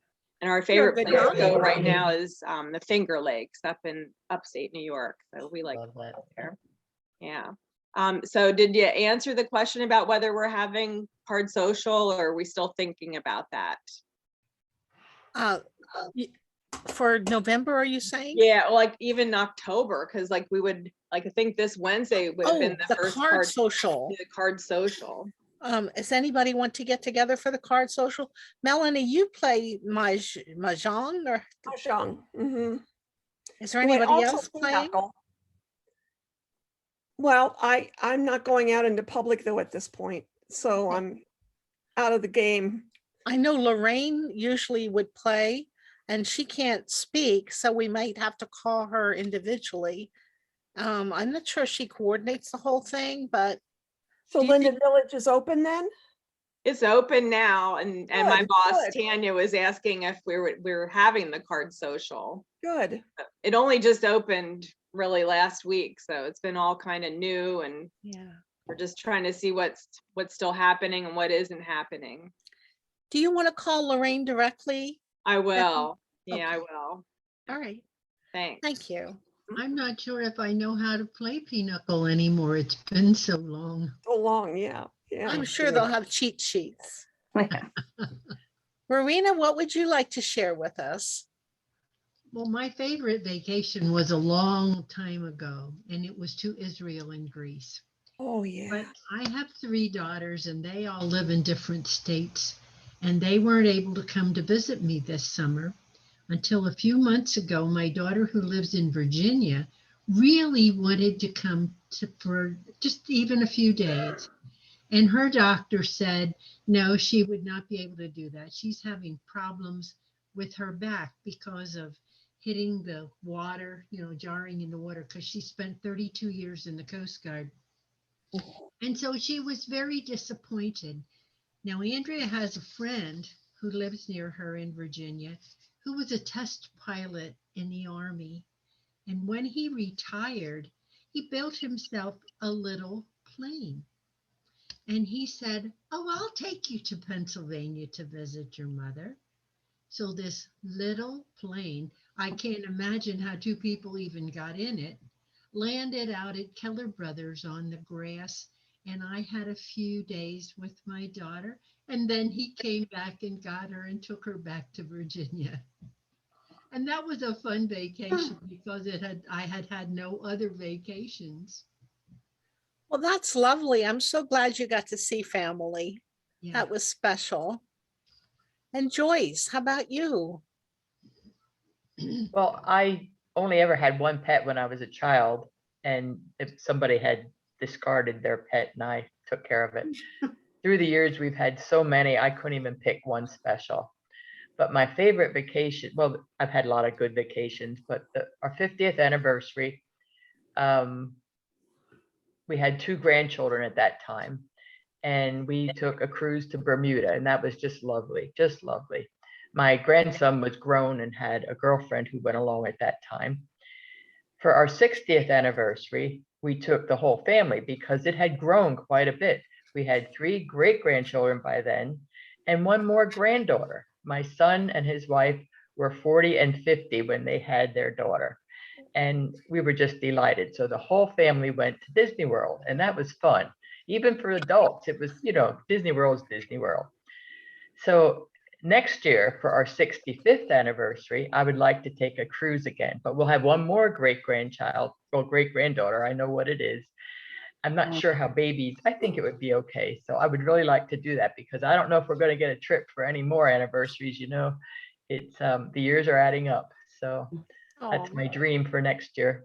And our favorite good place to go mommy. right now is the Finger Lakes up in upstate New York. So we like Love that. there. Yeah. So did you answer the question about whether we're having card social, or are we still thinking about that? For November, are you saying? Yeah, like even October, because like we would like I think this Wednesday would have been the first card social. the card social. Does anybody want to get together for the card social? Melanie, you play Mahjong, or Mahjong. Mhm. is there Do I anybody also else do playing? knuckle? Well, I'm not going out into public though at this point, so I'm out of the game. I know Lorraine usually would play, and she can't speak, so we might have to call her individually. I'm not sure she coordinates the whole thing, but So do you Linden Village is open then? It's open now, and my Good, boss good. Tanya was asking if we were having the card social. Good. It only just opened really last week, so it's been all kind of new, and yeah. we're just trying to see what's still happening and what isn't happening. Do you want to call Lorraine directly? I will. Yeah, Okay. I will. All right. Thanks. Thank you. I'm not sure if I know how to play pinochle anymore. It's been so long. So long, yeah. Yeah. I'm sure they'll have cheat sheets. Marina, what would you like to share with us? Well, my favorite vacation was a long time ago, and it was to Israel and Greece. Oh, yeah. But I have 3 daughters, and they all live in different states, and they weren't able to come to visit me this summer until a few months ago. My daughter, who lives in Virginia, really wanted to come for just even a few days. And her doctor said, no, she would not be able to do that. She's having problems with her back because of hitting the water, jarring in the water, because she spent 32 years in the Coast Guard. And so she was very disappointed. Now, Andrea has a friend who lives near her in Virginia, who was a test pilot in the Army. And when he retired, he built himself a little plane. And he said, oh, I'll take you to Pennsylvania to visit your mother. So this little plane, I can't imagine how 2 people even got in it, landed out at Keller Brothers on the grass. And I had a few days with my daughter. And then he came back and got her and took her back to Virginia. And that was a fun vacation because I had no other vacations. Well, that's lovely. I'm so glad you got to see family. Yeah. That was special. And Joyce, how about you? Well, I only ever had one pet when I was a child, and if somebody had discarded their pet and I took care of it. Through the years, we've had so many, I couldn't even pick one special. But my favorite vacation, well, I've had a lot of good vacations, but our 50th anniversary, we had 2 grandchildren at that time, and we took a cruise to Bermuda, and that was just lovely, just lovely. My grandson was grown and had a girlfriend who went along at that time. For our 60th anniversary, we took the whole family because it had grown quite a bit. We had 3 great-grandchildren by then and 1 more granddaughter. My son and his wife were 40 and 50 when they had their daughter. And we were just delighted. So the whole family went to Disney World, and that was fun. Even for adults, it was, Disney World is Disney World. So next year, for our 65th anniversary, I would like to take a cruise again, but we'll have 1 more great-granddaughter. I know what it is. I'm not sure how babies, I think it would be okay. So I would really like to do that because I don't know if we're going to get a trip for any more anniversaries, it's the years are adding up. So that's Oh, my dream for next year.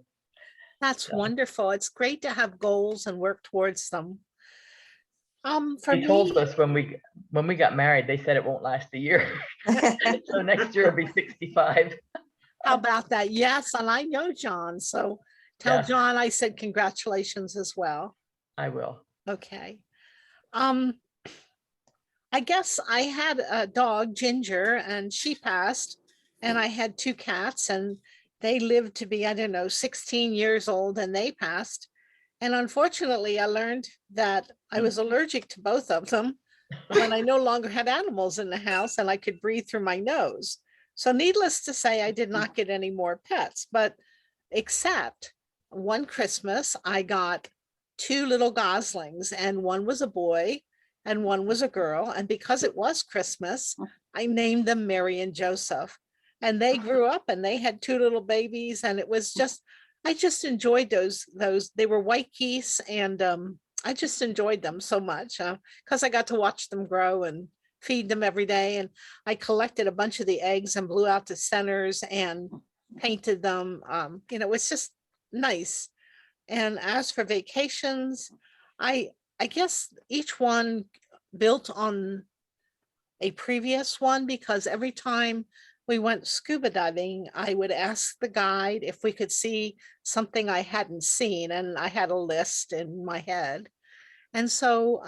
that's So wonderful. It's great to have goals and work towards them. For they told me, us when we got married, they said it won't last a year. So next year will be 65. how about that? Yes, and I know John, so tell Yeah. John I said congratulations as well. I will. Okay. I guess I had a dog, Ginger, and she passed, and I had two cats, and they lived to be, I don't know, 16 years old, and they passed. And unfortunately, I learned that I was allergic to both of them when I no longer had animals in the house and I could breathe through my nose. So needless to say, I did not get any more pets, but except one Christmas, I got two little goslings, and one was a boy and one was a girl. And because it was Christmas, I named them Mary and Joseph. And they grew up and they had two little babies. And it was just, I just enjoyed those, they were white geese. And I just enjoyed them so much because I got to watch them grow and feed them every day. And I collected a bunch of the eggs and blew out the centers and painted them. You know, it's just nice. And as for vacations, I guess each one built on a previous one, because every time we went scuba diving, I would ask the guide if we could see something I hadn't seen, and I had a list in my head. And so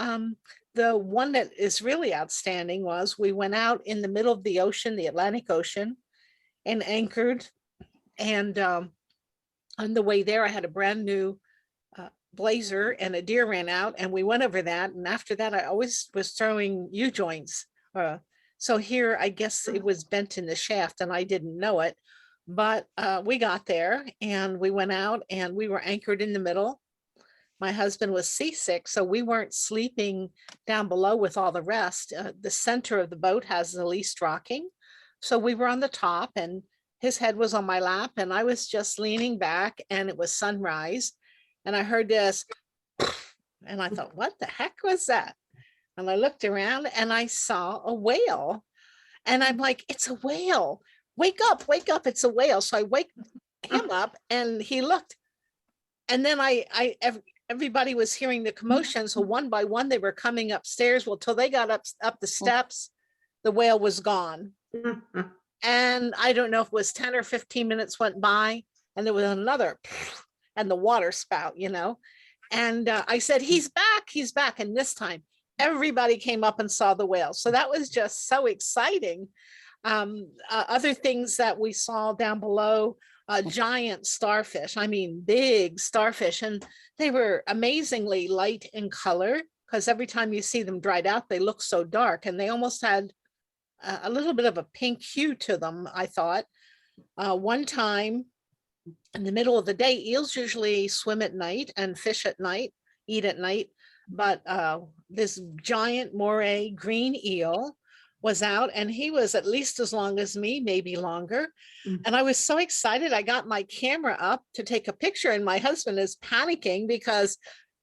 the one that is really outstanding was we went out in the middle of the ocean, the Atlantic Ocean, and anchored. And on the way there, I had a brand new blazer, and a deer ran out, and we went over that. And after that, I always was throwing U-joints. So here, I guess it was bent in the shaft and I didn't know it, but we got there and we went out and we were anchored in the middle. My husband was seasick, so we weren't sleeping down below with all the rest. The center of the boat has the least rocking. So we were on the top and his head was on my lap and I was just leaning back, and it was sunrise. And I heard this, and I thought, what the heck was that? And I looked around and I saw a whale. And I'm like, it's a whale. Wake up, it's a whale. So I wake him up and he looked. And then everybody was hearing the commotion. So one by one, they were coming upstairs. Well, till they got up the steps, the whale was gone. And I don't know if it was 10 or 15 minutes went by, and there was another, and the water spout, you know. And I said, he's back. And this time everybody came up and saw the whale. So that was just so exciting. Other things that we saw down below, giant starfish, I mean, big starfish, and they were amazingly light in color, because every time you see them dried out, they look so dark, and they almost had a little bit of a pink hue to them, I thought. One time, in the middle of the day, eels usually swim at night and fish at night, eat at night. But this giant moray green eel was out, and he was at least as long as me, maybe longer. And I was so excited. I got my camera up to take a picture, and my husband is panicking because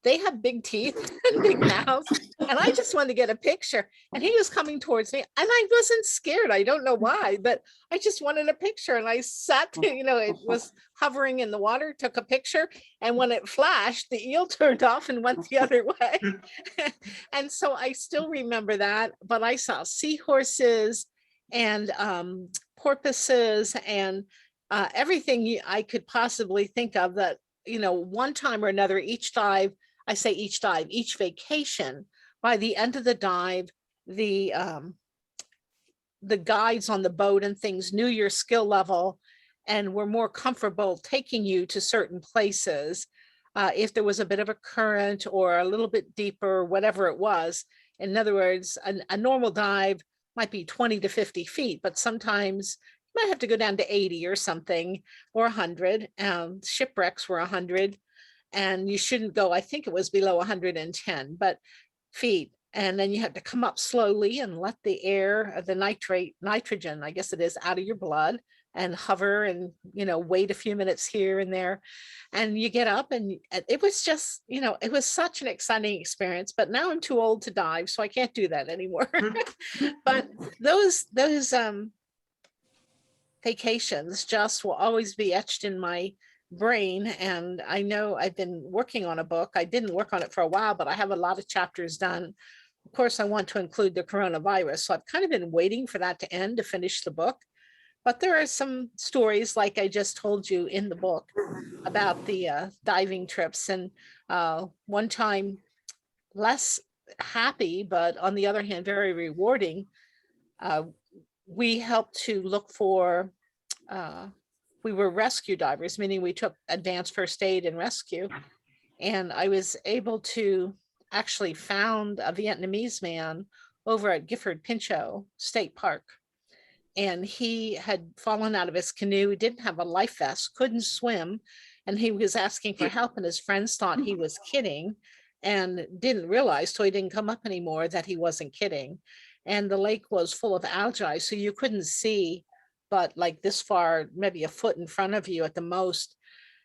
they have big teeth and big mouths. And I just wanted to get a picture. And he was coming towards me, and I wasn't scared. I don't know why, but I just wanted a picture. And I sat, you know, it was hovering in the water, took a picture. And when it flashed, the eel turned off and went the other way. And so I still remember that. But I saw seahorses and porpoises and everything I could possibly think of that, you know, one time or another, each vacation, by the end of the dive, the guides on the boat and things knew your skill level and were more comfortable taking you to certain places. If there was a bit of a current or a little bit deeper, whatever it was. In other words, a normal dive might be 20 to 50 feet, but sometimes you might have to go down to 80 or something, or 100. Shipwrecks were 100, and you shouldn't go, I think it was below 110 feet. And then you have to come up slowly and let the air, the nitrogen, I guess it is, out of your blood, and hover and, you know, wait a few minutes here and there. And you get up, and it was just, you know, it was such an exciting experience. But now I'm too old to dive, so I can't do that anymore. But those vacations just will always be etched in my brain. And I know I've been working on a book. I didn't work on it for a while, but I have a lot of chapters done. Of course, I want to include the coronavirus. So I've kind of been waiting for that to end to finish the book. But there are some stories, like I just told you in the book, about the diving trips. And one time, less happy, but on the other hand, very rewarding. We helped to look for, we were rescue divers, meaning we took advanced first aid and rescue. And I was able to actually found a Vietnamese man over at Gifford Pinchot State Park. And he had fallen out of his canoe. He didn't have a life vest, couldn't swim. And he was asking for help. And his friends thought he was kidding and didn't realize, so he didn't come up anymore, that he wasn't kidding. And the lake was full of algae, so you couldn't see but like this far, maybe a foot in front of you at the most.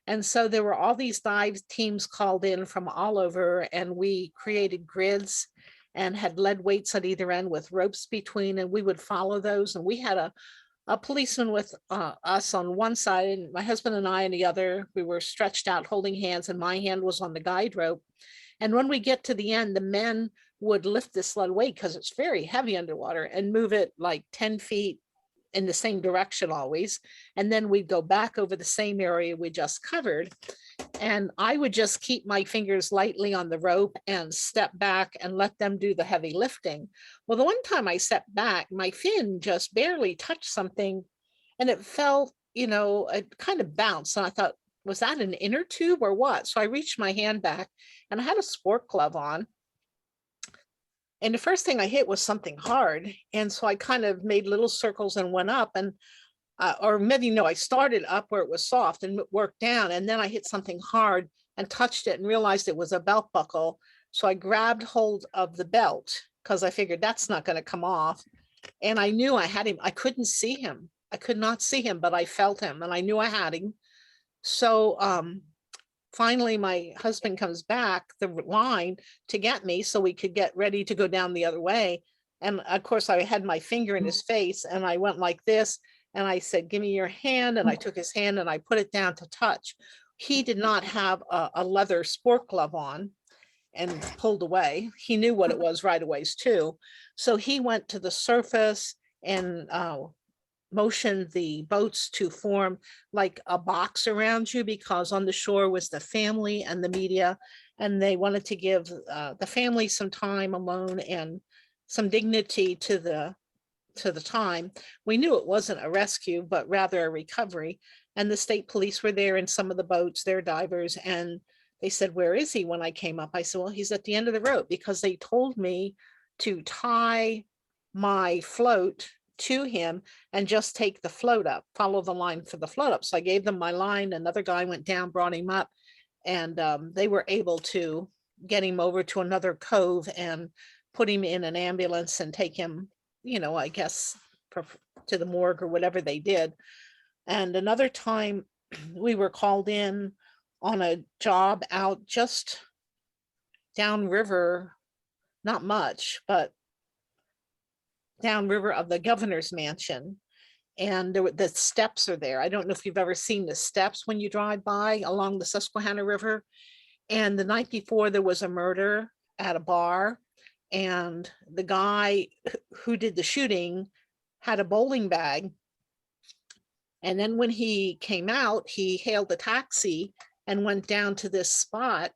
And so there were all these dive teams called in from all over, and we created grids and had lead weights at either end with ropes between, and we would follow those. And we had a policeman with us on one side, and my husband and I on the other. We were stretched out holding hands, and my hand was on the guide rope. And when we get to the end, the men would lift this lead weight, because it's very heavy underwater, and move it like 10 feet in the same direction always. And then we'd go back over the same area we just covered. And I would just keep my fingers lightly on the rope and step back and let them do the heavy lifting. Well, the one time I stepped back, my fin just barely touched something, and it felt, it kind of bounced. And I thought, was that an inner tube or what? So I reached my hand back, and I had a sport glove on. And the first thing I hit was something hard. And so I kind of made little circles and went up, and or maybe no, I started up where it was soft and worked down. And then I hit something hard and touched it and realized it was a belt buckle. So I grabbed hold of the belt, because I figured that's not going to come off. And I knew I had him. I couldn't see him. I could not see him, but I felt him, and I knew I had him. So finally, my husband comes back the line to get me so we could get ready to go down the other way. And of course, I had my finger in his face, and I went like this. And I said, give me your hand. And I took his hand and I put it down to touch. He did not have a leather sport glove on, and pulled away. He knew what it was right away too. So he went to the surface and motioned the boats to form like a box around you, because on the shore was the family and the media, and they wanted to give the family some time alone and some dignity to the time. We knew it wasn't a rescue, but rather a recovery. And the state police were there in some of the boats, they're divers, and they said, where is he? When I came up, I said, well, he's at the end of the rope, because they told me to tie my float to him and just take the float up, follow the line for the float up. So I gave them my line. Another guy went down, brought him up, and they were able to get him over to another cove and put him in an ambulance and take him, I guess, to the morgue or whatever they did. And another time we were called in on a job out just downriver, not much, but downriver of the governor's mansion. And the steps are there. I don't know if you've ever seen the steps when you drive by along the Susquehanna River. And the night before, there was a murder at a bar, and the guy who did the shooting had a bowling bag. And then when he came out, he hailed a taxi and went down to this spot.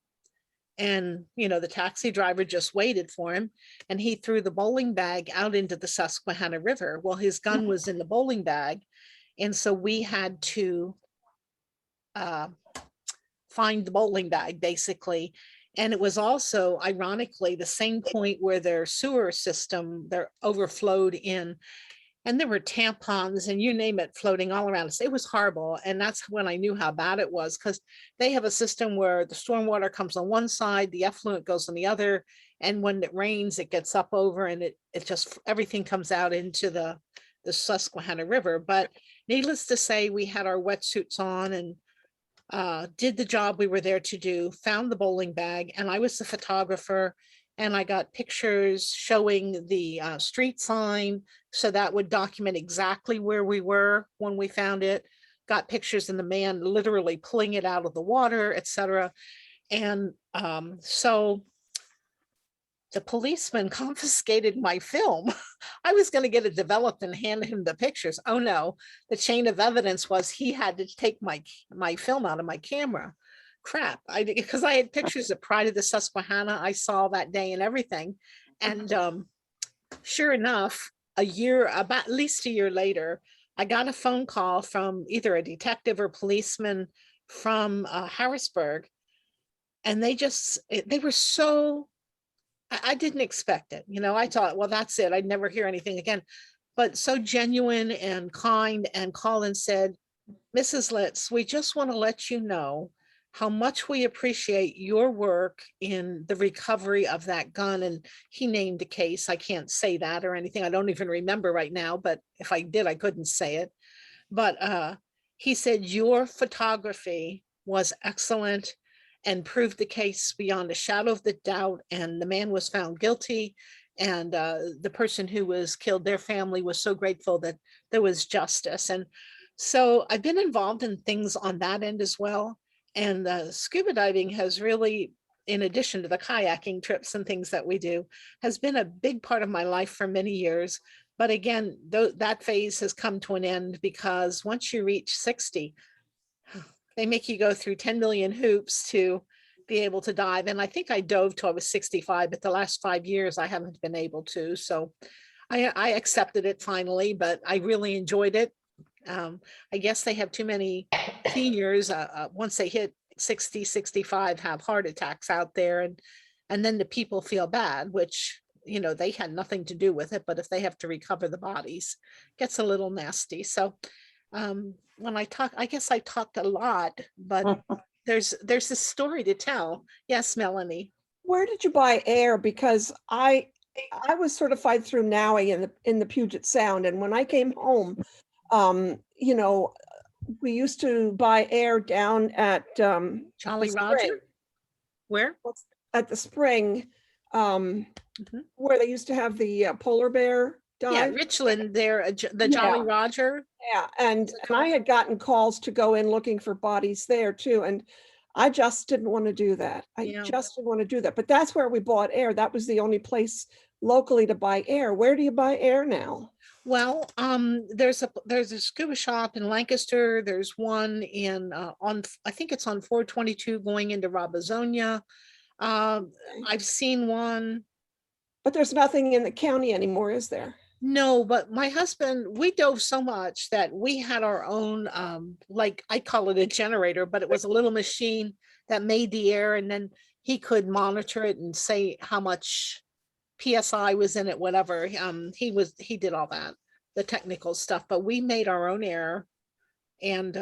And, the taxi driver just waited for him, and he threw the bowling bag out into the Susquehanna River. Well, his gun was in the bowling bag. And so we had to find the bowling bag, basically. And it was also, ironically, the same point where their sewer system, they're overflowed in. And there were tampons and you name it floating all around us. It was horrible. And that's when I knew how bad it was, because they have a system where the stormwater comes on one side, the effluent goes on the other. And when it rains, it gets up over, and it just, everything comes out into the Susquehanna River. But needless to say, we had our wetsuits on and did the job we were there to do, found the bowling bag, and I was the photographer. And I got pictures showing the street sign. So that would document exactly where we were when we found it. Got pictures of the man literally pulling it out of the water, etc. And so the policeman confiscated my film. I was going to get it developed and hand him the pictures. Oh no, the chain of evidence was he had to take my film out of my camera. Crap, because I had pictures of Pride of the Susquehanna I saw that day and everything. And sure enough, about at least a year later, I got a phone call from either a detective or policeman from Harrisburg. And they were so, I didn't expect it. You know, I thought, well, that's it. I'd never hear anything again. But so genuine and kind, and called and said, Mrs. Litz, we just want to let you know how much we appreciate your work in the recovery of that gun. And he named a case. I can't say that or anything. I don't even remember right now, but if I did, I couldn't say it. But he said, your photography was excellent and proved the case beyond a shadow of the doubt. And the man was found guilty. And the person who was killed, their family was so grateful that there was justice. And so I've been involved in things on that end as well. And scuba diving has really, in addition to the kayaking trips and things that we do, has been a big part of my life for many years. But again, that phase has come to an end, because once you reach 60, they make you go through 10 million hoops to be able to dive. And I think I dove till I was 65, but the last 5 years I haven't been able to. So I accepted it finally, but I really enjoyed it. I guess they have too many seniors, once they hit 60, 65, have heart attacks out there. And then the people feel bad, which, you know, they had nothing to do with it, but if they have to recover the bodies, it gets a little nasty. So when I talk, I guess I talked a lot, but there's this story to tell. Yes, Melanie. Where did you buy air? Because I was certified through NAUI in the Puget Sound. And when I came home, you know, we used to buy air down at Jolly Roger. Where? At the spring, where they used to have the polar bear dive. Yeah, Richland there, the Jolly Roger. Yeah, and I had gotten calls to go in looking for bodies there too. And I just didn't want to do that. Just didn't want to do that. But that's where we bought air. That was the only place locally to buy air. Where do you buy air now? Well, there's a scuba shop in Lancaster. There's one in I think it's on 422 going into Robizonia. I've seen one. But there's nothing in the county anymore, is there? No, but my husband, we dove so much that we had our own, like I call it a generator, but it was a little machine that made the air, and then he could monitor it and say how much PSI was in it, whatever. He did all that, the technical stuff, but we made our own air, and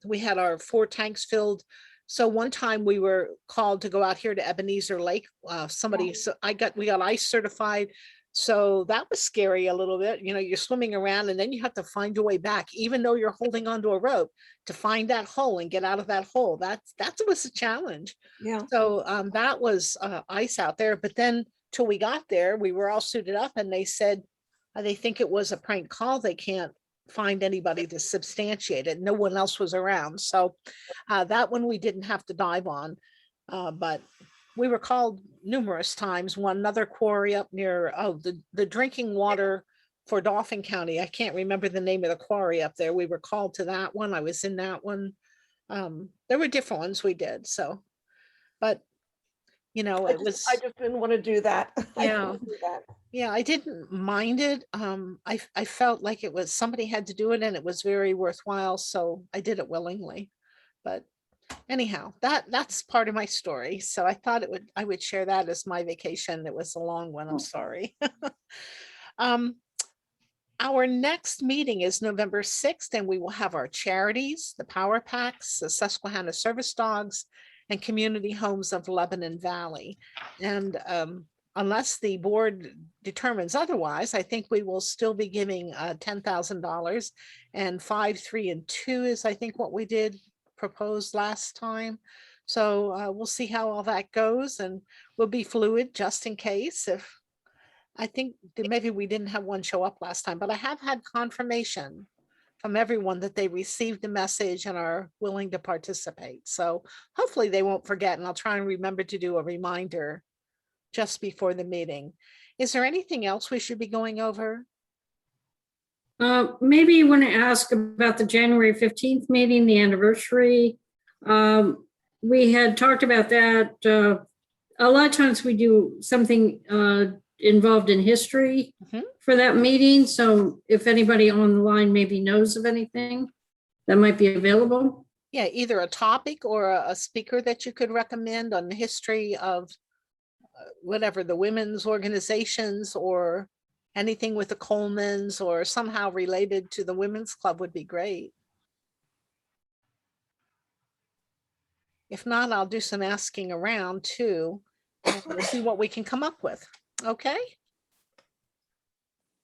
we had our 4 tanks filled. So one time we were called to go out here to Ebenezer Lake. We got ice certified. So that was scary a little bit. You know, you're swimming around and then you have to find your way back, even though you're holding onto a rope to find that hole and get out of that hole. That was a challenge. Yeah. So that was ice out there. But then till we got there, we were all suited up, and they said they think it was a prank call. They can't find anybody to substantiate it. No one else was around. So that one we didn't have to dive on. But we were called numerous times. Another quarry up near the drinking water for Dauphin County. I can't remember the name of the quarry up there. We were called to that one. I was in that one. There were different ones we did. So, but you know, I just didn't want to do that. Yeah. Yeah, I didn't mind it. I felt like it was somebody had to do it, and it was very worthwhile. So I did it willingly. But anyhow, that's part of my story. So I thought I would share that as my vacation. It was a long one. I'm sorry. Our next meeting is November 6th, and we will have our charities, the PowerPacks, the Susquehanna Service Dogs, and Community Homes of Lebanon Valley. And unless the board determines otherwise, I think we will still be giving $10,000, and 5, 3, and 2 is I think what we did proposed last time. So we'll see how all that goes, and we'll be fluid just in case. If I think that maybe we didn't have one show up last time, but I have had confirmation from everyone that they received the message and are willing to participate. So hopefully they won't forget, and I'll try and remember to do a reminder just before the meeting. Is there anything else we should be going over? Maybe you want to ask about the January 15th meeting, the anniversary. We had talked about that. A lot of times we do something involved in history for that meeting. So if anybody on the line maybe knows of anything that might be available. Yeah, either a topic or a speaker that you could recommend on the history of whatever, the women's organizations or anything with the Colemans or somehow related to the women's club would be great. If not, I'll do some asking around too, and we'll see what we can come up with. Okay.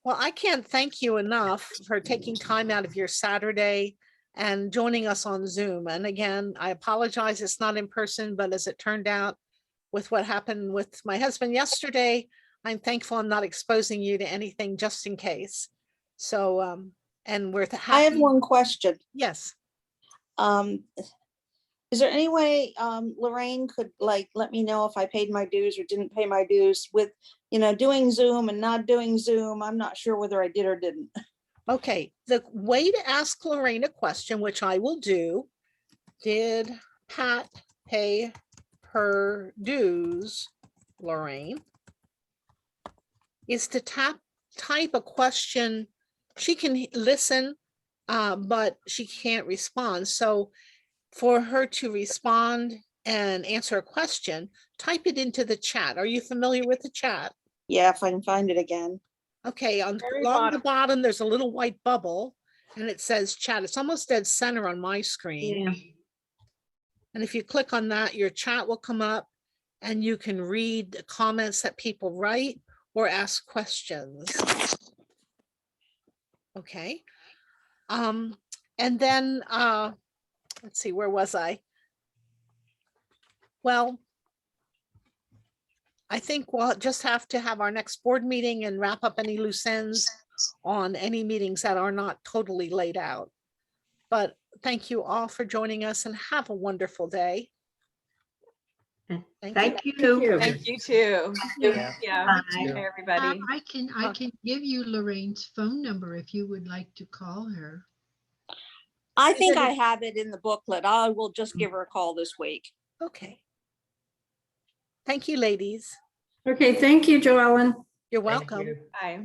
Well, I can't thank you enough for taking time out of your Saturday and joining us on Zoom. And again, I apologize, it's not in person, but as it turned out with what happened with my husband yesterday, I'm thankful I'm not exposing you to anything just in case. So, and we're happy. I have one question. Yes. Is there any way Lorraine could let me know if I paid my dues or didn't pay my dues with, doing Zoom and not doing Zoom? I'm not sure whether I did or didn't. Okay, the way to ask Lorraine a question, which I will do, did Pat pay her dues, Lorraine, is to type a question. She can listen, but she can't respond. So for her to respond and answer a question, type it into the chat. Are you familiar with the chat? Yeah, if I can find it again. Okay, along the bottom, there's a little white bubble and it says chat. It's almost dead center on my screen. Yeah. And if you click on that, your chat will come up and you can read the comments that people write or ask questions. Okay. And then, let's see, where was I? Well, I think we'll just have to have our next board meeting and wrap up any loose ends on any meetings that are not totally laid out. But thank you all for joining us and have a wonderful day. Thank you. Thank you too. Yeah. Yeah. Bye. Take care, everybody. I can give you Lorraine's phone number if you would like to call her. I think I have it in the booklet. I will just give her a call this week. Okay. Thank you, ladies. Okay, thank you, Jo Ellen. You're Thank welcome. you. Bye.